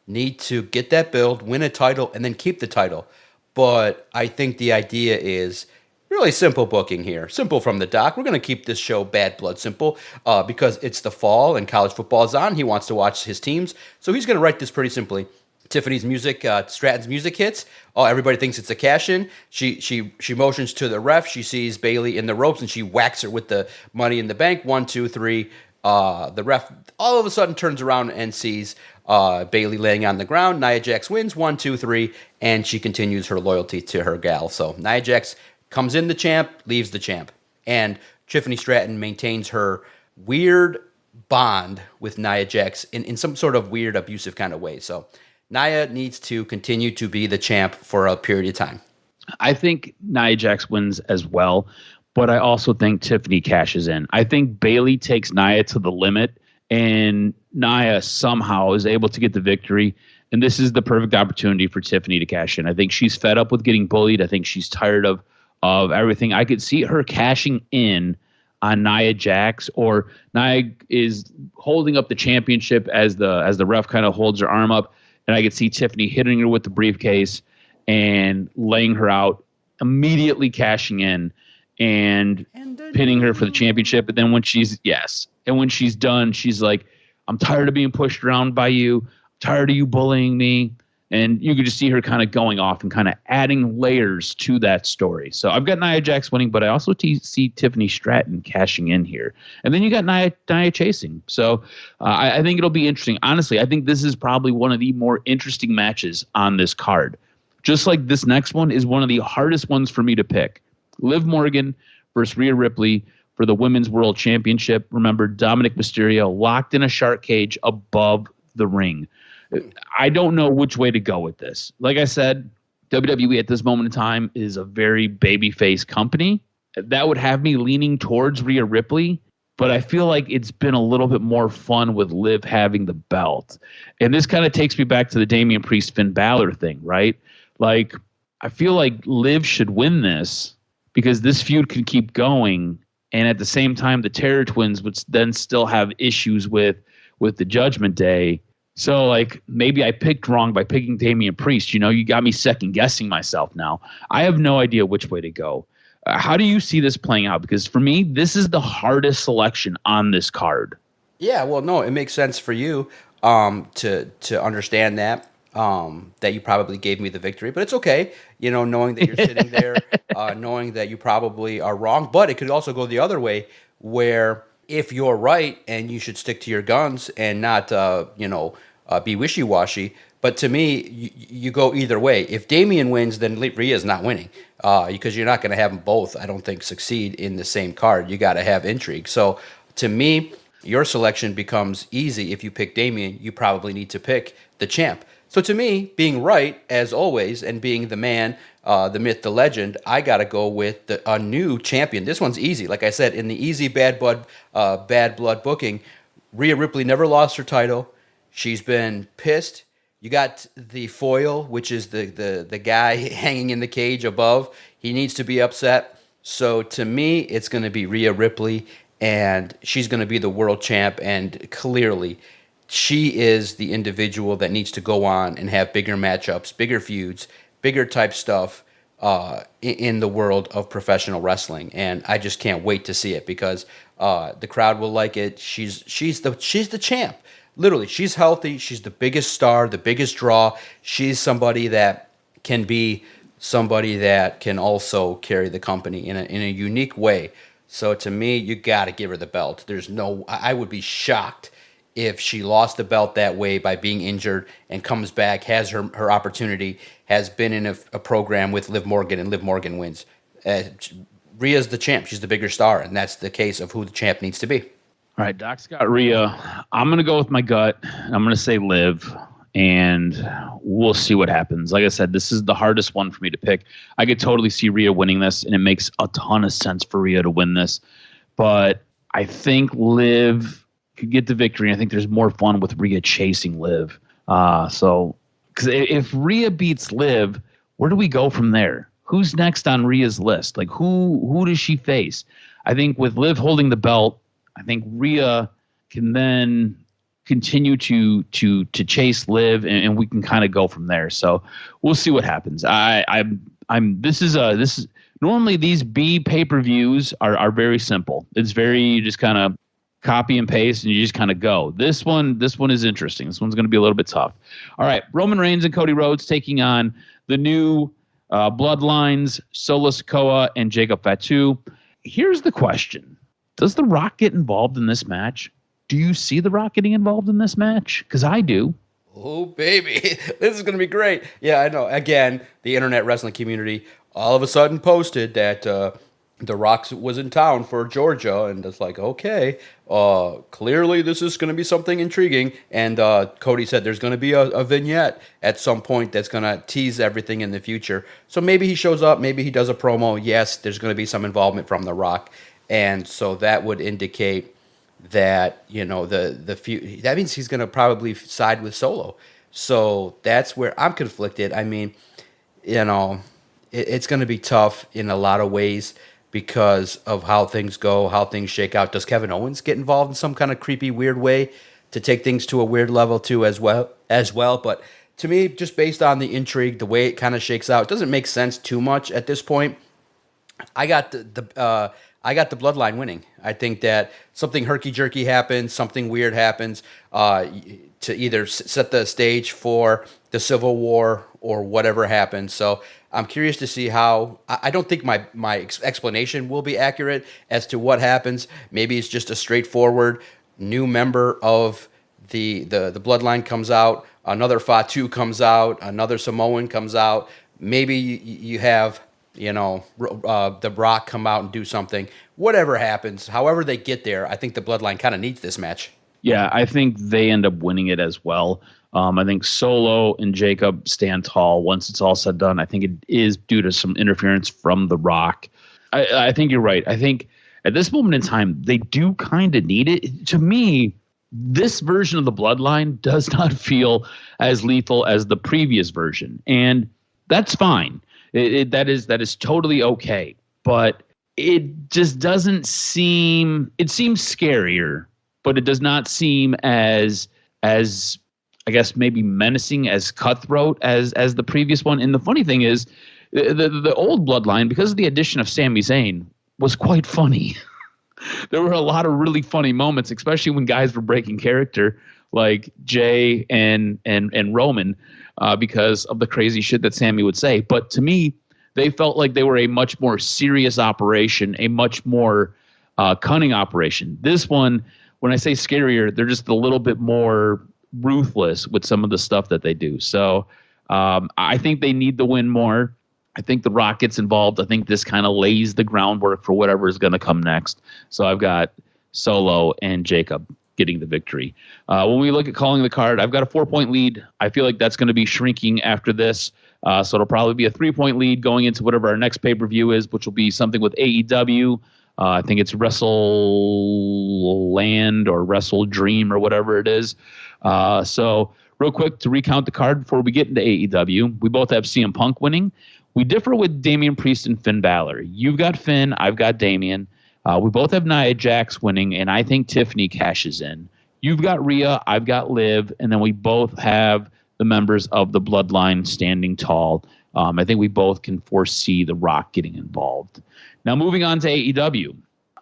need to get that build, win a title, and then keep the title. But I think the idea is really simple booking here. Simple from the doc. We're going to keep this show Bad Blood simple because it's the fall and college football is on. He wants to watch his teams. So he's going to write this pretty simply. Tiffany's music, Stratton's music hits. Oh, everybody thinks it's a cash-in. She motions to the ref. She sees Bayley in the ropes, and she whacks her with the Money in the Bank. 1, 2, 3. The ref all of a sudden turns around and sees Bayley laying on the ground. Nia Jax wins. 1, 2, 3, and she continues her loyalty to her gal. So Nia Jax comes in the champ, leaves the champ, and Tiffany Stratton maintains her weird bond with Nia Jax in some sort of weird abusive kind of way. So Nia needs to continue to be the champ for a period of time. I think Nia Jax wins as well, but I also think Tiffany cashes in. I think Bayley takes Nia to the limit, and Nia somehow is able to get the victory. And this is the perfect opportunity for Tiffany to cash in. I think she's fed up with getting bullied. I think she's tired of everything. I could see her cashing in on Nia Jax, or Nia is holding up the championship as the ref kind of holds her arm up. And I could see Tiffany hitting her with the briefcase and laying her out, immediately cashing in and pinning her for the championship. And then when she's done, she's like, I'm tired of being pushed around by you. I'm tired of you bullying me. And you could just see her kind of going off and kind of adding layers to that story. So I've got Nia Jax winning, but I also see Tiffany Stratton cashing in here. And then you got Nia chasing. So I think it'll be interesting. Honestly, I think this is probably one of the more interesting matches on this card. Just like this next one is one of the hardest ones for me to pick. Liv Morgan versus Rhea Ripley for the Women's World Championship. Remember, Dominic Mysterio locked in a shark cage above the ring. I don't know which way to go with this. Like I said, WWE at this moment in time is a very babyface company. That would have me leaning towards Rhea Ripley, but I feel like it's been a little bit more fun with Liv having the belt. And this kind of takes me back to the Damian Priest Finn Balor thing, right? Like, I feel like Liv should win this because this feud can keep going. And at the same time, the Terror Twins would then still have issues with the Judgment Day. So, like, maybe I picked wrong by picking Damian Priest. You got me second-guessing myself now. I have no idea which way to go. How do you see this playing out? Because for me, this is the hardest selection on this card. Yeah, well, no, it makes sense for you to understand that you probably gave me the victory, but it's okay. Knowing that you're sitting there, knowing that you probably are wrong, but it could also go the other way, where if you're right and you should stick to your guns and not be wishy-washy. But to me, you go either way. If Damian wins, then Rhea's not winning because you're not going to have them both, I don't think, succeed in the same card. You got to have intrigue. So to me, your selection becomes easy. If you pick Damian, you probably need to pick the champ. So to me, being right, as always, and being the man, the myth, the legend, I got to go with a new champion. This one's easy. Like I said, in the easy bad blood booking, Rhea Ripley never lost her title. She's been pissed. You got the foil, which is the guy hanging in the cage above. He needs to be upset. So to me, it's going to be Rhea Ripley, and she's going to be the world champ. And clearly, she is the individual that needs to go on and have bigger matchups, bigger feuds, bigger type stuff in the world of professional wrestling. And I just can't wait to see it because the crowd will like it. She's the champ. Literally, she's healthy. She's the biggest star, the biggest draw. She's somebody that can be somebody that can also carry the company in a unique way. So to me, you got to give her the belt. I would be shocked if she lost the belt that way by being injured and comes back, has her opportunity, has been in a program with Liv Morgan, and Liv Morgan wins. Rhea's the champ. She's the bigger star, and that's the case of who the champ needs to be. All right, Doc's got Rhea. I'm going to go with my gut. I'm going to say Liv, and we'll see what happens. Like I said, this is the hardest one for me to pick. I could totally see Rhea winning this, and it makes a ton of sense for Rhea to win this. But I think Liv could get the victory. I think there's more fun with Rhea chasing Liv. Because if Rhea beats Liv, where do we go from there? Who's next on Rhea's list? Like, who does she face? I think with Liv holding the belt, I think Rhea can then continue to chase Liv, and we can kind of go from there. So we'll see what happens. This is normally these B pay-per-views are very simple. It's very, you just kind of copy and paste and you just kind of go. This one is interesting. This one's going to be a little bit tough. All right, Roman Reigns and Cody Rhodes taking on the new Bloodlines, Solo Sikoa and Jacob Fatu. Here's the question. Does The Rock get involved in this match? Do you see The Rock getting involved in this match? Because I do. Oh, baby. This is going to be great. Yeah, I know. Again, the internet wrestling community all of a sudden posted that The Rock was in town for Georgia, and it's like, okay, clearly this is going to be something intriguing. And Cody said there's going to be a vignette at some point that's going to tease everything in the future. So maybe he shows up, maybe he does a promo. Yes, there's going to be some involvement from The Rock. And so that would indicate that, the few, that means he's going to probably side with Solo. So that's where I'm conflicted. I mean, it's going to be tough in a lot of ways because of how things go, how things shake out. Does Kevin Owens get involved in some kind of creepy, weird way to take things to a weird level too as well? But to me, just based on the intrigue, the way it kind of shakes out, it doesn't make sense too much at this point. I got the Bloodline winning. I think that something herky-jerky happens, something weird happens to either set the stage for the Civil War or whatever happens. So I'm curious to see how. I don't think my explanation will be accurate as to what happens. Maybe it's just a straightforward new member of the Bloodline comes out, another Fatu comes out, another Samoan comes out. Maybe you have The Rock come out and do something. Whatever happens, however they get there, I think the Bloodline kind of needs this match. Yeah, I think they end up winning it as well. I think Solo and Jacob stand tall once it's all said and done. I think it is due to some interference from The Rock. I think you're right. I think at this moment in time, they do kind of need it. To me, this version of the Bloodline does not feel as lethal as the previous version, and that's fine. That is totally okay. But it just doesn't seem. It seems scarier, but it does not seem as I guess maybe menacing, as cutthroat as the previous one. And the funny thing is, the old Bloodline, because of the addition of Sami Zayn, was quite funny. There were a lot of really funny moments, especially when guys were breaking character, like Jay and Roman, because of the crazy shit that Sami would say. But to me, they felt like they were a much more serious operation, a much more cunning operation. This one, when I say scarier, they're just a little bit more ruthless with some of the stuff that they do. So I think they need the win more. I think The Rock gets involved. I think this kind of lays the groundwork for whatever is going to come next. So I've got Solo and Jacob getting the victory. When we look at calling the card, I've got a 4-point lead. I feel like that's going to be shrinking after this. So it'll probably be a 3-point lead going into whatever our next pay-per-view is, which will be something with AEW. I think it's Wrestle Land or Wrestle Dream or whatever it is. So real quick to recount the card before we get into AEW, we both have CM Punk winning. We differ with Damian Priest and Finn Balor. You've got Finn, I've got Damian. We both have Nia Jax winning, and I think Tiffany cashes in. You've got Rhea, I've got Liv, and then we both have the members of the Bloodline standing tall. I think we both can foresee The Rock getting involved. Now, moving on to AEW.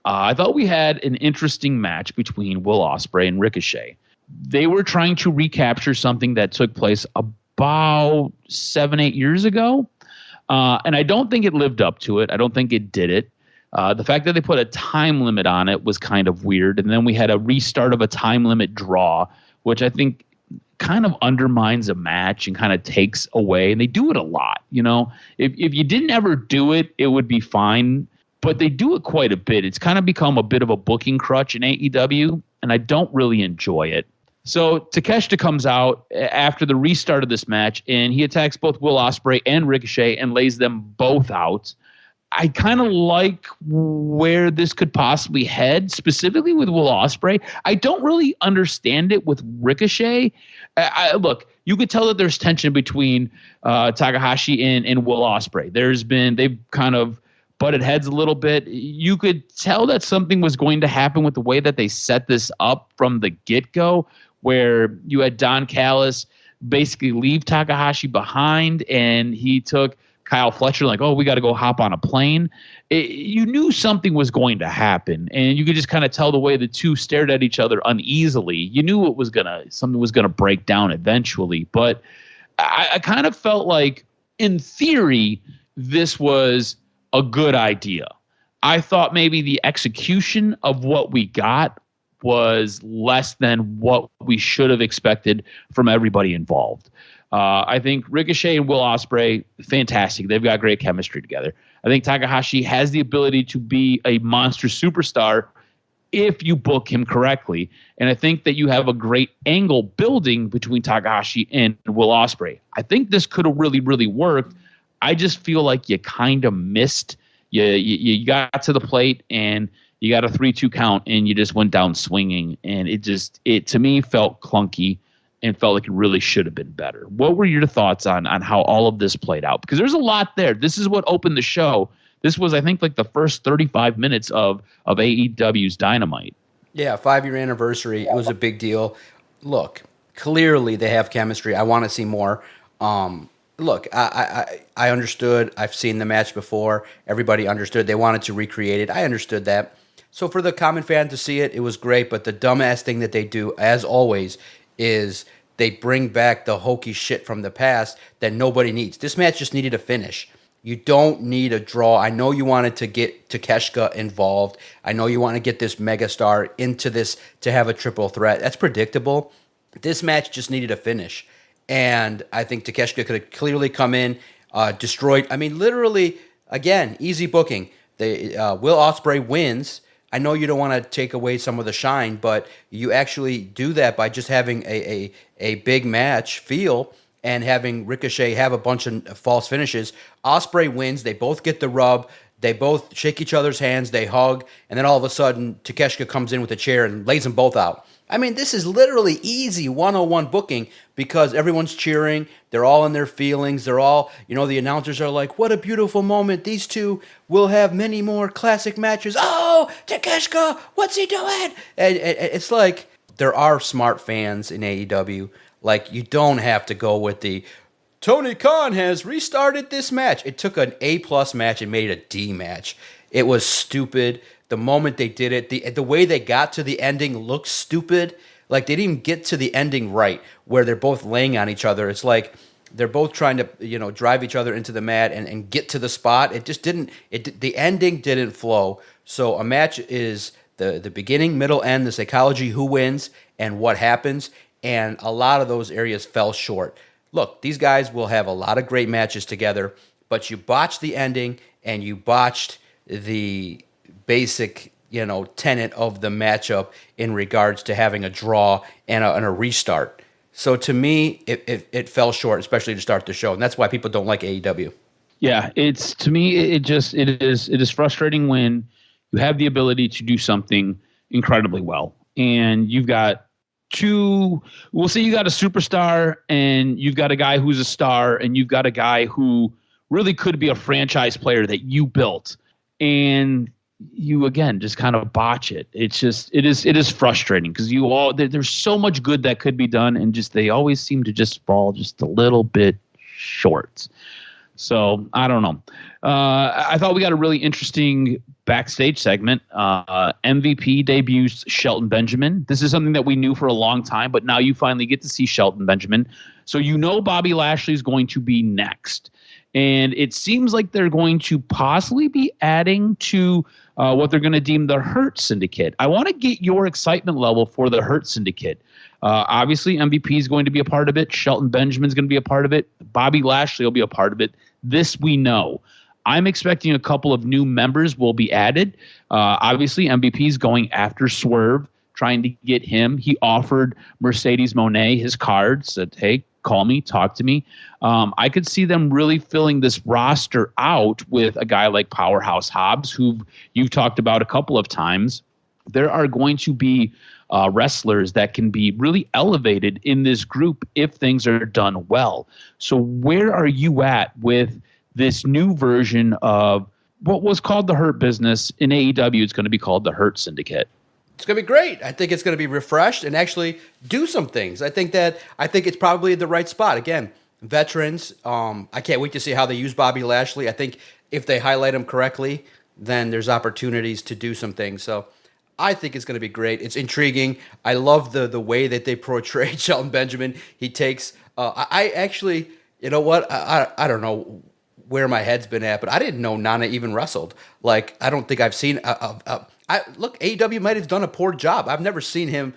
I thought we had an interesting match between Will Ospreay and Ricochet. They were trying to recapture something that took place about 7-8 years ago. And I don't think it lived up to it. I don't think it did it. The fact that they put a time limit on it was kind of weird. And then we had a restart of a time limit draw, which I think kind of undermines a match and kind of takes away. And they do it a lot. If you didn't ever do it, it would be fine. But they do it quite a bit. It's kind of become a bit of a booking crutch in AEW, and I don't really enjoy it. So Takeshita comes out after the restart of this match, and he attacks both Will Ospreay and Ricochet and lays them both out. I kind of like where this could possibly head, specifically with Will Ospreay. I don't really understand it with Ricochet. Look, you could tell that there's tension between Takahashi and Will Ospreay. They've kind of butted heads a little bit. You could tell that something was going to happen with the way that they set this up from the get-go, where you had Don Callis basically leave Takahashi behind, and he took Kyle Fletcher like, oh, we got to go hop on a plane. You knew something was going to happen, and you could just kind of tell the way the two stared at each other uneasily. You knew something was gonna break down eventually. But I kind of felt like, in theory, this was a good idea. I thought maybe the execution of what we got was less than what we should have expected from everybody involved. I think Ricochet and Will Ospreay, fantastic. They've got great chemistry together. I think Takahashi has the ability to be a monster superstar if you book him correctly. And I think that you have a great angle building between Takahashi and Will Ospreay. I think this could have really, really worked. I just feel like you kind of missed. You got to the plate and you got a 3-2 count and you just went down swinging. And it to me felt clunky and felt like it really should have been better. What were your thoughts on how all of this played out? Because there's a lot there. This is what opened the show. This was, I think, like the first 35 minutes of AEW's Dynamite. Yeah, 5-year anniversary. It was a big deal. Look, clearly they have chemistry. I want to see more. Look, I understood. I've seen the match before. Everybody understood. They wanted to recreate it. I understood that. So for the common fan to see it, it was great. But the dumbass thing that they do, as always, is they bring back the hokey shit from the past that nobody needs. This match just needed a finish. You don't need a draw. I know you wanted to get Takeshita involved. I know you want to get this megastar into this to have a triple threat. That's predictable. This match just needed a finish. And I think Takeshita could have clearly come in, destroyed. I mean, literally, again, easy booking. Will Ospreay wins. I know you don't want to take away some of the shine, but you actually do that by just having a big match feel and having Ricochet have a bunch of false finishes. Ospreay wins. They both get the rub. They both shake each other's hands. They hug. And then all of a sudden, Takeshita comes in with a chair and lays them both out. I mean, this is literally easy 101 booking because everyone's cheering. They're all in their feelings. They're all, the announcers are like, what a beautiful moment. These two will have many more classic matches. Oh, Takeshita, what's he doing? And it's like there are smart fans in AEW. Like, you don't have to go with the Tony Khan has restarted this match. It took an A+ match and made it a D match. It was stupid. The moment they did it, the way they got to the ending looked stupid. Like, they didn't even get to the ending right, where they're both laying on each other. It's like they're both trying to, drive each other into the mat and get to the spot. It just didn't. The ending didn't flow. So a match is the beginning, middle, end, the psychology, who wins, and what happens. And a lot of those areas fell short. Look, these guys will have a lot of great matches together, but you botched the ending and you botched the basic, tenet of the matchup in regards to having a draw and a restart. So to me, it fell short, especially to start the show, and that's why people don't like AEW. Yeah, it is frustrating when you have the ability to do something incredibly well, and you've got we'll say you got a superstar, and you've got a guy who's a star, and you've got a guy who really could be a franchise player that you built, and you again just kind of botch it. It is frustrating because there's so much good that could be done, and they always seem to just fall just a little bit short. So I don't know. I thought we got a really interesting backstage segment. MVP debuts Shelton Benjamin. This is something that we knew for a long time, but now you finally get to see Shelton Benjamin. So Bobby Lashley is going to be next. And it seems like they're going to possibly be adding to what they're going to deem the Hurt Syndicate. I want to get your excitement level for the Hurt Syndicate. Obviously, MVP is going to be a part of it. Shelton Benjamin is going to be a part of it. Bobby Lashley will be a part of it. This we know. I'm expecting a couple of new members will be added. Obviously, MVP is going after Swerve, trying to get him. He offered Mercedes Moné his card, said, hey, call me, talk to me. I could see them really filling this roster out with a guy like Powerhouse Hobbs, who you've talked about a couple of times. There are going to be wrestlers that can be really elevated in this group if things are done well. So where are you at with this new version of what was called the Hurt Business? In AEW, it's going to be called the Hurt Syndicate. It's going to be great. I think it's going to be refreshed and actually do some things. I think it's probably the right spot. Again, veterans. I can't wait to see how they use Bobby Lashley. I think if they highlight him correctly, then there's opportunities to do some things. So I think it's going to be great. It's intriguing. I love the way that they portrayed Shelton Benjamin. He takes. I actually, you know what? I don't know where my head's been at, but I didn't know Nana even wrestled. Like, I don't think I've seen. Look, AEW might have done a poor job. I've never seen him.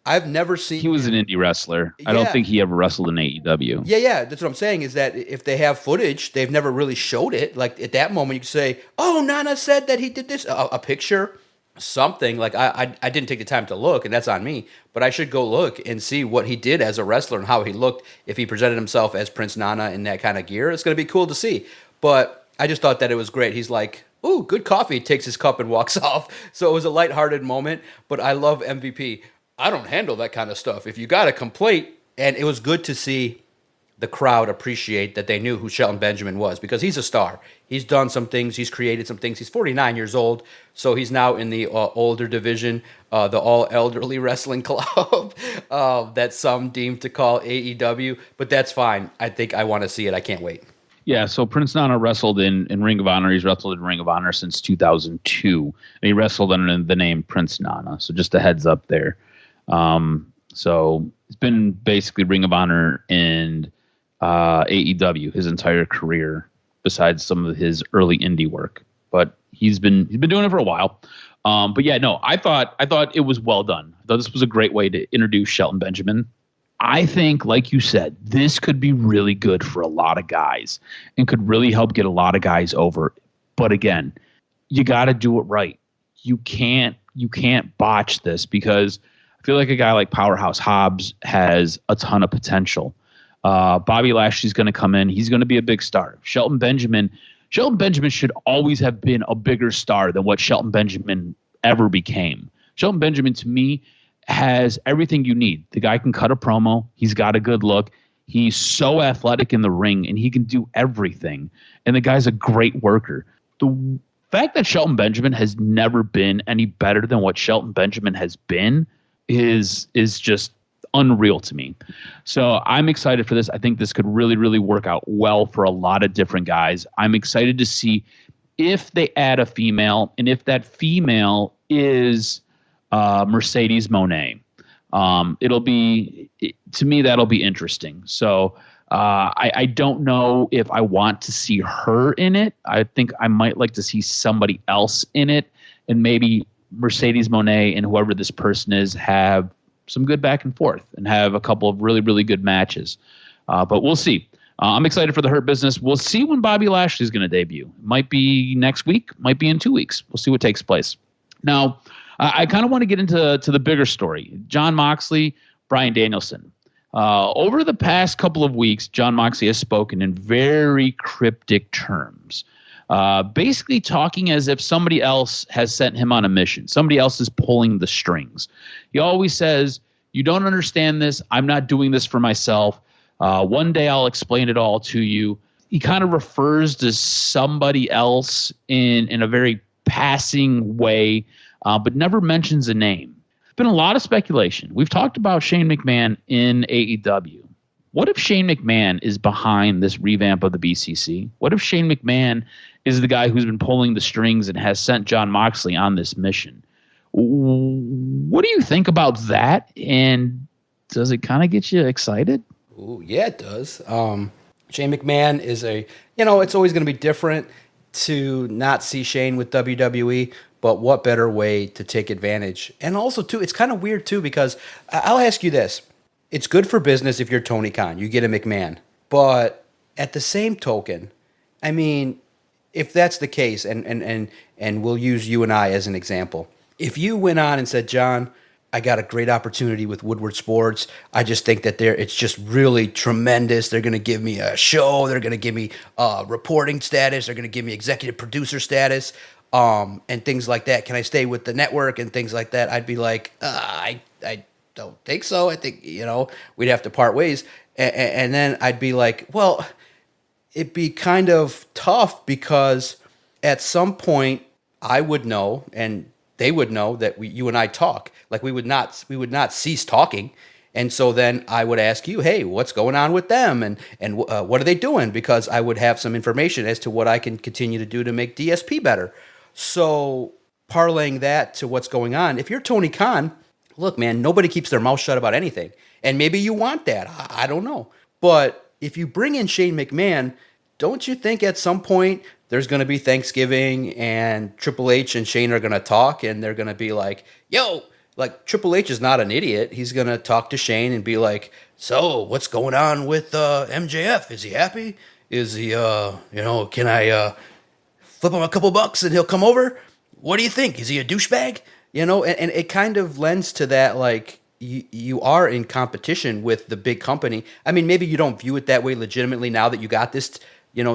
He was an indie wrestler. I don't think he ever wrestled in AEW. Yeah. That's what I'm saying is that if they have footage, they've never really showed it. Like, at that moment, you could say, oh, Nana said that he did this. A picture, something. Like, I didn't take the time to look, and that's on me. But I should go look and see what he did as a wrestler and how he looked. If he presented himself as Prince Nana in that kind of gear, it's going to be cool to see. But I just thought that it was great. He's like, ooh, good coffee, takes his cup and walks off. So it was a lighthearted moment, but I love MVP. I don't handle that kind of stuff. If you got a complaint, and it was good to see the crowd appreciate that they knew who Shelton Benjamin was, because he's a star. He's done some things. He's created some things. He's 49 years old, so he's now in the older division, the all-elderly wrestling club that some deem to call AEW, but that's fine. I think I want to see it. I can't wait. Yeah, so Prince Nana wrestled in Ring of Honor. He's wrestled in Ring of Honor since 2002. And he wrestled under the name Prince Nana. So just a heads up there. So he's been basically Ring of Honor and AEW his entire career, besides some of his early indie work. But he's been doing it for a while. But yeah, no, I thought it was well done. I thought this was a great way to introduce Shelton Benjamin. I think, like you said, this could be really good for a lot of guys and could really help get a lot of guys over. But again, you got to do it right. You can't botch this, because I feel like a guy like Powerhouse Hobbs has a ton of potential. Bobby Lashley's going to come in. He's going to be a big star. Shelton Benjamin should always have been a bigger star than what Shelton Benjamin ever became. Shelton Benjamin, to me, has everything you need. The guy can cut a promo. He's got a good look. He's so athletic in the ring, and he can do everything. And the guy's a great worker. The fact that Shelton Benjamin has never been any better than what Shelton Benjamin has been is just unreal to me. So I'm excited for this. I think this could really, really work out well for a lot of different guys. I'm excited to see if they add a female, and if that female is Mercedes Moné. It'll be, to me, that'll be interesting. So I don't know if I want to see her in it. I think I might like to see somebody else in it, and maybe Mercedes Moné and whoever this person is have some good back and forth and have a couple of really, really good matches. But we'll see. I'm excited for the Hurt Business. We'll see when Bobby Lashley is going to debut. Might be next week, might be in 2 weeks. We'll see what takes place. Now, I kind of want to get into the bigger story. Jon Moxley, Bryan Danielson. Over the past couple of weeks, Jon Moxley has spoken in very cryptic terms, basically talking as if somebody else has sent him on a mission. Somebody else is pulling the strings. He always says, "You don't understand this. I'm not doing this for myself. One day I'll explain it all to you." He kind of refers to somebody else in a very passing way, but never mentions a name. There's been a lot of speculation. We've talked about Shane McMahon in AEW. What if Shane McMahon is behind this revamp of the BCC? What if Shane McMahon is the guy who's been pulling the strings and has sent Jon Moxley on this mission? What do you think about that? And does it kind of get you excited? Ooh, yeah, it does. Shane McMahon is it's always going to be different to not see Shane with WWE, but what better way to take advantage? And also, too, it's kind of weird, too, because I'll ask you this. It's good for business if you're Tony Khan. You get a McMahon. But at the same token, I mean, if that's the case, and we'll use you and I as an example. If you went on and said, "John, I got a great opportunity with Woodward Sports. I just think that it's just really tremendous. They're going to give me a show. They're going to give me reporting status. They're going to give me executive producer status, and things like that. Can I stay with the network and things like that?" I'd be like, I don't think so. I think, we'd have to part ways. And then I'd be like, well, it'd be kind of tough, because at some point I would know, and they would know, that you and I talk. Like, we would not cease talking. And so then I would ask you, "Hey, what's going on with them? And what are they doing?" Because I would have some information as to what I can continue to do to make DSP better. So parlaying that to what's going on, if you're Tony Khan, look, man, nobody keeps their mouth shut about anything. And maybe you want that. I don't know. But if you bring in Shane McMahon, don't you think at some point there's going to be Thanksgiving and Triple H and Shane are going to talk, and they're going to be like, "Yo," like, Triple H is not an idiot. He's going to talk to Shane and be like, "So what's going on with MJF? Is he happy? Is he, can I flip him a couple bucks and he'll come over? What do you think? Is he a douchebag?" And it kind of lends to that, like, you are in competition with the big company. I mean, maybe you don't view it that way legitimately now that you got this,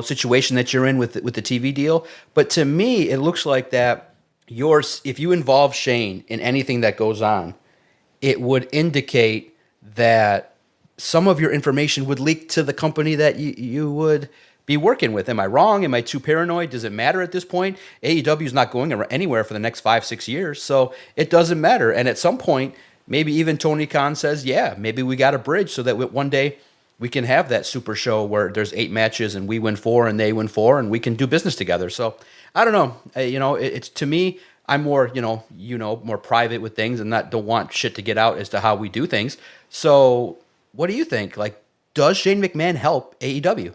situation that you're in with the TV deal. But to me, it looks like that if you involve Shane in anything that goes on, it would indicate that some of your information would leak to the company that you would be working with. Am I wrong? Am I too paranoid? Does it matter at this point? AEW is not going anywhere for the next 5-6 years, so it doesn't matter. And at some point, maybe even Tony Khan says, "Yeah, maybe we got a bridge so that one day we can have that super show where there's 8 matches and we win 4 and they win 4 and we can do business together." So I don't know. It's, to me, I'm more, more private with things and don't want shit to get out as to how we do things. So what do you think? Like, does Shane McMahon help AEW?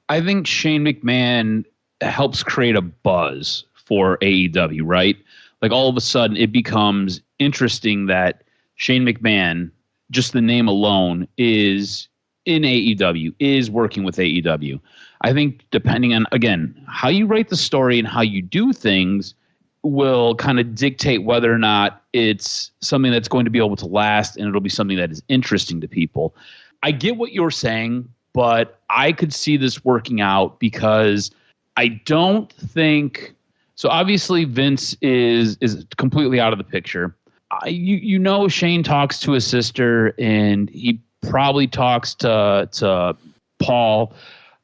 I think Shane McMahon helps create a buzz for AEW, right? Like, all of a sudden it becomes interesting that Shane McMahon, just the name alone, is in AEW, is working with AEW. I think depending on, again, how you write the story and how you do things will kind of dictate whether or not it's something that's going to be able to last and it'll be something that is interesting to people. I get what you're saying, but I could see this working out because I don't think so. Obviously, Vince is completely out of the picture. Shane talks to his sister, and he probably talks to Paul.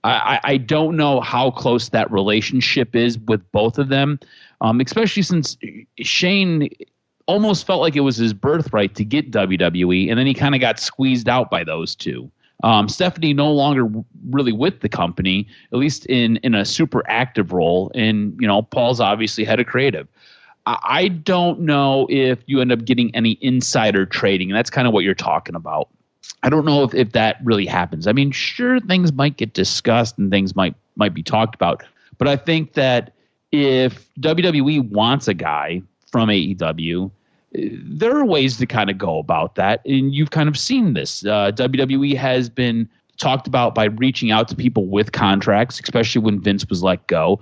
I don't know how close that relationship is with both of them, especially since Shane almost felt like it was his birthright to get WWE, and then he kind of got squeezed out by those two. Stephanie no longer really with the company, at least in a super active role, and Paul's obviously head of creative. I don't know if you end up getting any insider trading, and that's kind of what you're talking about. I don't know if that really happens. I mean, sure, things might get discussed and things might be talked about, but I think that if WWE wants a guy from AEW, there are ways to kind of go about that, and you've kind of seen this. WWE has been talked about by reaching out to people with contracts, especially when Vince was let go.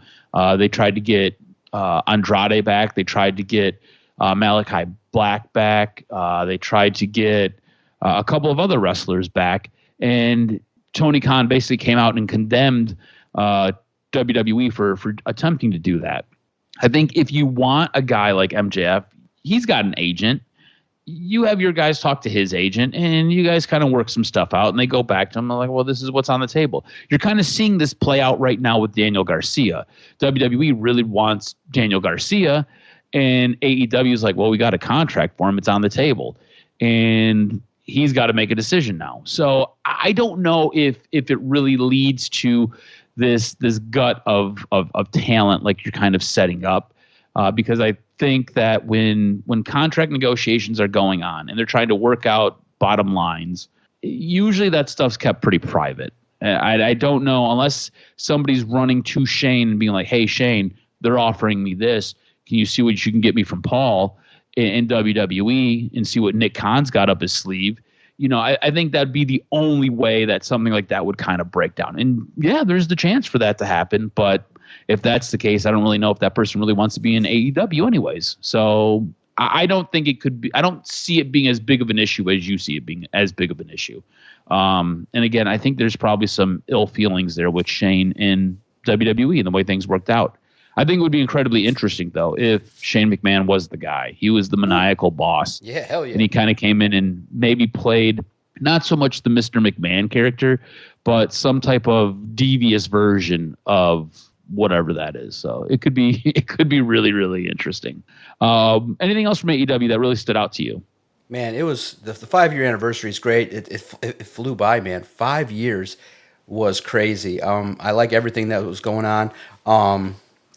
They tried to get Andrade back. They tried to get Malachi Black back. They tried to get a couple of other wrestlers back, and Tony Khan basically came out and condemned WWE for attempting to do that. I think if you want a guy like MJF, he's got an agent. You have your guys talk to his agent, and you guys kind of work some stuff out, and they go back to him and like, well, this is what's on the table. You're kind of seeing this play out right now with Daniel Garcia. WWE really wants Daniel Garcia, and AEW is like, well, we got a contract for him. It's on the table. And he's got to make a decision now. So I don't know if it really leads to this gut of talent like you're kind of setting up, because I think that when contract negotiations are going on and they're trying to work out bottom lines, usually that stuff's kept pretty private. I don't know, unless somebody's running to Shane and being like, hey, Shane, they're offering me this. Can you see what you can get me from Paul in WWE and see what Nick Khan's got up his sleeve? I think that'd be the only way that something like that would kind of break down. And yeah, there's the chance for that to happen. But if that's the case, I don't really know if that person really wants to be in AEW anyways. So I don't think it could be. I don't see it being as big of an issue as you see it being as big of an issue. And again, I think there's probably some ill feelings there with Shane in WWE and the way things worked out. I think it would be incredibly interesting, though, if Shane McMahon was the guy. He was the maniacal boss. Yeah, hell yeah. And he kind of came in and maybe played not so much the Mr. McMahon character, but some type of devious version of whatever that is. So it could be really, really interesting. Anything else from AEW that really stood out to you? Man, it was the 5-year anniversary is great. It flew by, man. 5 years was crazy. I like everything that was going on.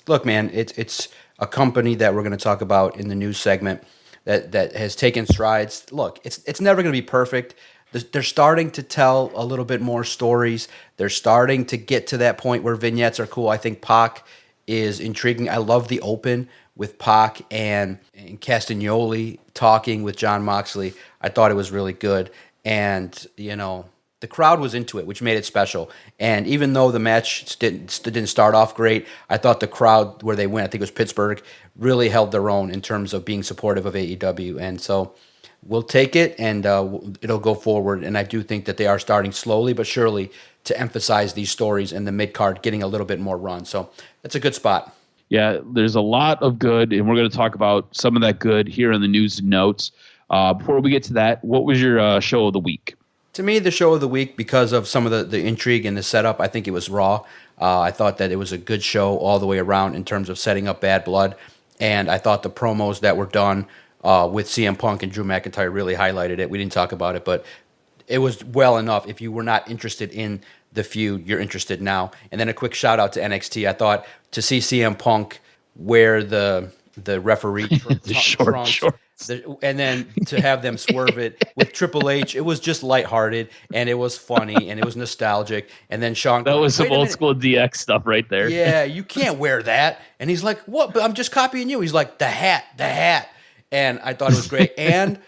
Look, man, it's a company that we're going to talk about in the news segment that has taken strides. Look, it's never going to be perfect. They're starting to tell a little bit more stories. They're starting to get to that point where vignettes are cool. I think Pac is intriguing. I love the open with Pac and Castagnoli talking with John Moxley. I thought it was really good. And, the crowd was into it, which made it special. And even though the match didn't start off great, I thought the crowd where they went, I think it was Pittsburgh, really held their own in terms of being supportive of AEW. And so we'll take it, and it'll go forward. And I do think that they are starting slowly but surely to emphasize these stories and the mid-card getting a little bit more run. So that's a good spot. Yeah, there's a lot of good, and we're going to talk about some of that good here in the news and notes. Before we get to that, what was your show of the week? To me, the show of the week, because of some of the intrigue and the setup, I think it was Raw. I thought that it was a good show all the way around in terms of setting up Bad Blood. And I thought the promos that were done with CM Punk and Drew McIntyre really highlighted it. We didn't talk about it, but it was well enough. If you were not interested in the feud, you're interested now. And then a quick shout out to NXT. I thought to see CM Punk wear the referee the shorts. And then to have them swerve it with Triple H, it was just lighthearted, and it was funny, and it was nostalgic. And then Shawn... That was some old school DX stuff right there. Yeah, you can't wear that. And he's like, what? But I'm just copying you. He's like, the hat. and I thought it was great. And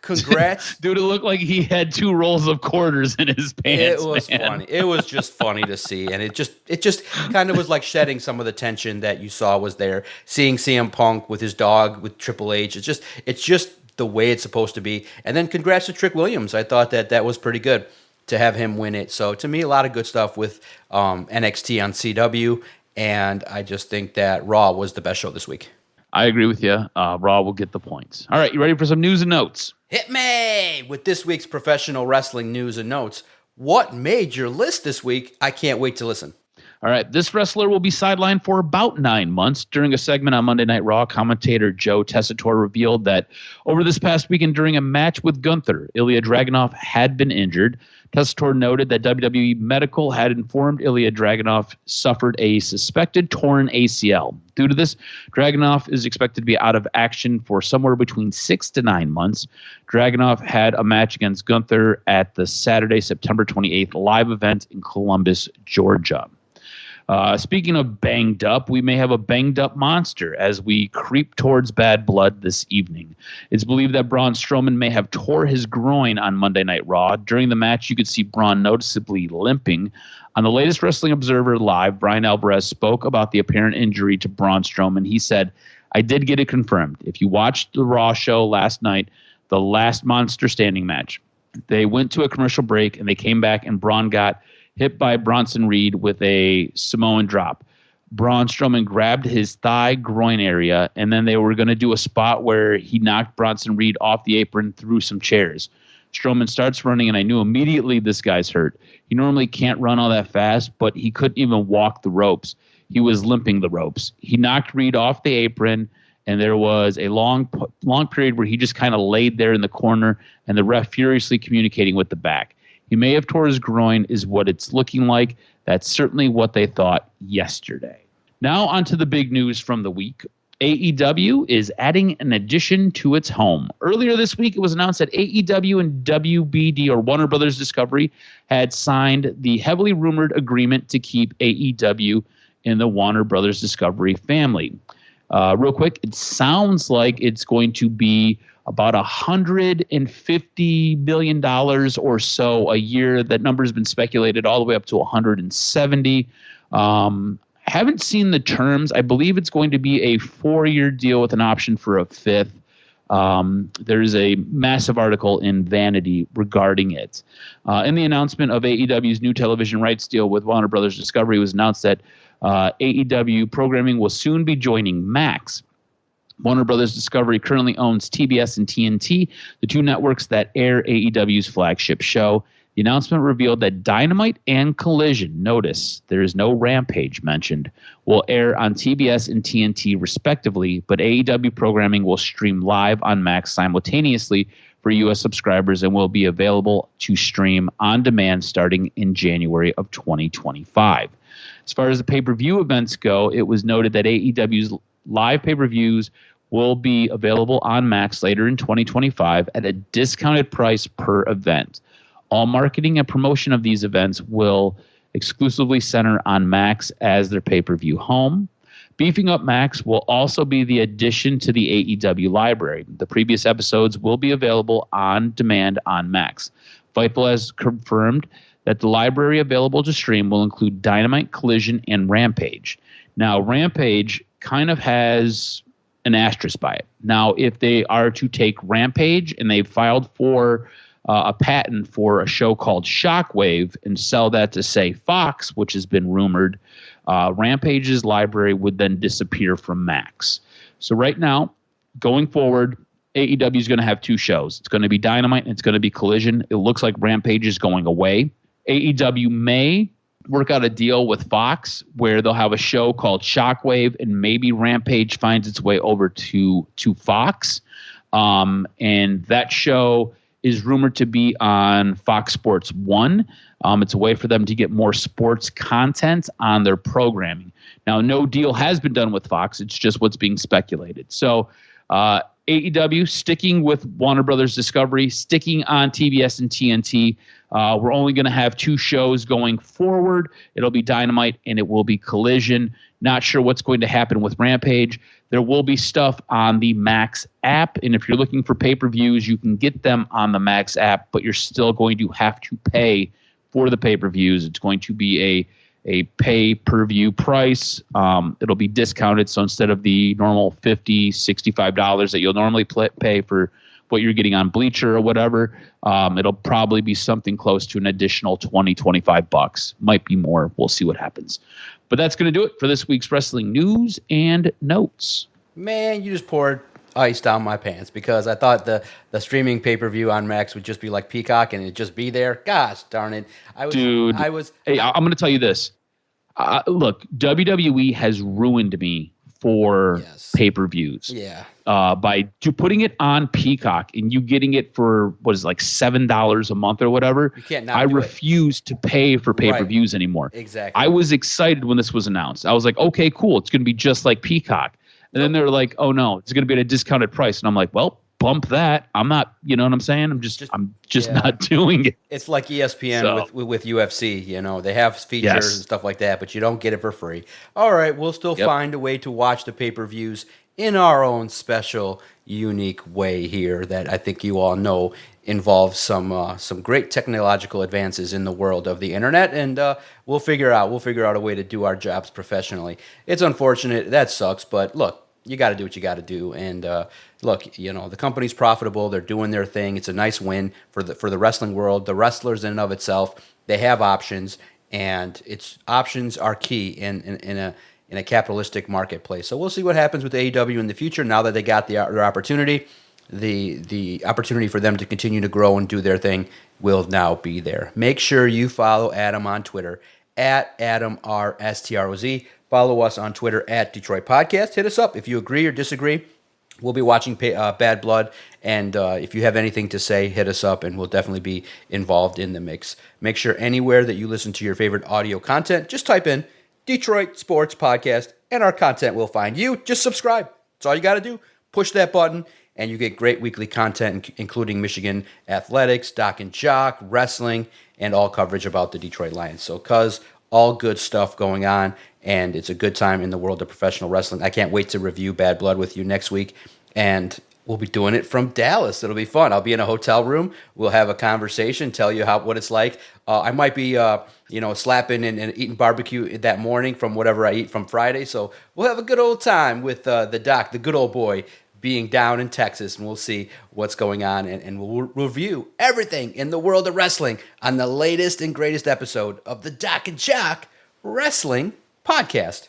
congrats. Dude, it looked like he had 2 rolls of quarters in his pants. It was funny. It was just funny to see, and it just kind of was like shedding some of the tension that you saw was there. Seeing CM Punk with his dog with Triple H, it's just the way it's supposed to be. And then congrats to Trick Williams. I thought that was pretty good to have him win it. So to me, a lot of good stuff with NXT on CW, and I just think that Raw was the best show this week. I agree with you. Raw will get the points. All right, you ready for some news and notes? Hit me with this week's professional wrestling news and notes. What made your list this week? I can't wait to listen. All right, this wrestler will be sidelined for about 9 months. During a segment on Monday Night Raw, commentator Joe Tessitore revealed that over this past weekend during a match with Gunther, Ilya Dragunov had been injured. Tessitore noted that WWE Medical had informed Ilya Dragunov suffered a suspected torn ACL. Due to this, Dragunov is expected to be out of action for somewhere between 6 to 9 months. Dragunov had a match against Gunther at the Saturday, September 28th live event in Columbus, Georgia. Speaking of banged up, we may have a banged up monster as we creep towards Bad Blood this evening. It's believed that Braun Strowman may have tore his groin on Monday Night Raw. During the match, you could see Braun noticeably limping. On the latest Wrestling Observer Live, Brian Alvarez spoke about the apparent injury to Braun Strowman. He said, "I did get it confirmed. If you watched the Raw show last night, the last Monster Standing match, they went to a commercial break and they came back and Braun got hit by Bronson Reed with a Samoan drop. Braun Strowman grabbed his thigh groin area, and then they were going to do a spot where he knocked Bronson Reed off the apron through some chairs. Strowman starts running, and I knew immediately this guy's hurt. He normally can't run all that fast, but he couldn't even walk the ropes. He was limping the ropes. He knocked Reed off the apron, and there was a long period where he just kind of laid there in the corner, and the ref furiously communicating with the back. He may have tore his groin is what it's looking like. That's certainly what they thought yesterday." Now on to the big news from the week. AEW is adding an addition to its home. Earlier this week, it was announced that AEW and WBD, or Warner Brothers Discovery, had signed the heavily rumored agreement to keep AEW in the Warner Brothers Discovery family. Real quick, it sounds like it's going to be about $150 million or so a year. That number has been speculated all the way up to 170. Haven't seen the terms. I believe it's going to be a 4-year deal with an option for a 5th. There is a massive article in Vanity regarding it. In the announcement of AEW's new television rights deal with Warner Brothers Discovery, it was announced that AEW programming will soon be joining Max. Warner Brothers Discovery currently owns TBS and TNT, the 2 networks that air AEW's flagship show. The announcement revealed that Dynamite and Collision, notice there is no Rampage mentioned, will air on TBS and TNT respectively, but AEW programming will stream live on Max simultaneously for U.S. subscribers and will be available to stream on demand starting in January of 2025. As far as the pay-per-view events go, it was noted that AEW's live pay-per-views will be available on Max later in 2025 at a discounted price per event. All marketing and promotion of these events will exclusively center on Max as their pay-per-view home. Beefing up Max will also be the addition to the AEW library. The previous episodes will be available on demand on Max. Fightful has confirmed that the library available to stream will include Dynamite, Collision, and Rampage. Now, Rampage kind of has an asterisk by it. Now, if they are to take Rampage and they've filed for a patent for a show called Shockwave and sell that to, say, Fox, which has been rumored, Rampage's library would then disappear from Max. So right now, going forward, AEW is going to have 2 shows. It's going to be Dynamite and it's going to be Collision. It looks like Rampage is going away. AEW may work out a deal with Fox where they'll have a show called Shockwave and maybe Rampage finds its way over to Fox. And that show is rumored to be on Fox Sports 1. It's a way for them to get more sports content on their programming. Now, no deal has been done with Fox. It's just what's being speculated. So AEW sticking with Warner Brothers Discovery, sticking on TBS and TNT. We're only going to have 2 shows going forward. It'll be Dynamite and it will be Collision. Not sure what's going to happen with Rampage. There will be stuff on the Max app, and if you're looking for pay-per-views, you can get them on the Max app, but you're still going to have to pay for the pay-per-views. It's going to be a pay-per-view price. It'll be discounted, so instead of the normal $50, $65 that you'll normally pay for what you're getting on Bleacher or whatever, it'll probably be something close to an additional $20, $25. Might be more. We'll see what happens. But that's going to do it for this week's wrestling news and notes. Man, you just poured ice down my pants because I thought the streaming pay-per-view on Max would just be like Peacock and it'd just be there. Gosh darn it. Hey, I'm going to tell you this. Look, WWE has ruined me for pay-per-views. Yeah. By putting it on Peacock and you getting it for like $7 a month or whatever. You can't not I refuse to pay for pay-per-views anymore. Exactly. I was excited when this was announced. I was like, okay, cool. It's going to be just like Peacock. And then they're like, oh no, it's going to be at a discounted price. And I'm like, well, bump that. I'm not, you know what I'm saying? I'm just not doing it. It's like ESPN with UFC, you know, they have features and stuff like that, but you don't get it for free. All right, we'll still find a way to watch the pay-per-views in our own special, unique way here that I think you all know involves some great technological advances in the world of the internet, and we'll figure out a way to do our jobs professionally. It's unfortunate, that sucks, but look, you got to do what you got to do. And look, you know, the company's profitable. They're doing their thing. It's a nice win for the wrestling world. The wrestlers in and of itself, they have options, and options are key in a capitalistic marketplace. So we'll see what happens with AEW in the future now that they got their opportunity. The opportunity for them to continue to grow and do their thing will now be there. Make sure you follow Adam on Twitter at AdamRSTROZ. Follow us on Twitter at Detroit Podcast. Hit us up if you agree or disagree. We'll be watching Bad Blood, and if you have anything to say, hit us up, and we'll definitely be involved in the mix. Make sure anywhere that you listen to your favorite audio content, just type in Detroit Sports Podcast, and our content will find you. Just subscribe. That's all you got to do. Push that button, and you get great weekly content, including Michigan athletics, DocNJock, wrestling, and all coverage about the Detroit Lions. So, all good stuff going on, and it's a good time in the world of professional wrestling. I can't wait to review Bad Blood with you next week, and we'll be doing it from Dallas. It'll be fun. I'll be in a hotel room. We'll have a conversation, tell you what it's like. I might be, slapping and eating barbecue that morning from whatever I eat from Friday, so we'll have a good old time with the doc, the good old boy, being down in Texas, and we'll see what's going on, and we'll review everything in the world of wrestling on the latest and greatest episode of the DocNJock Wrestling Podcast.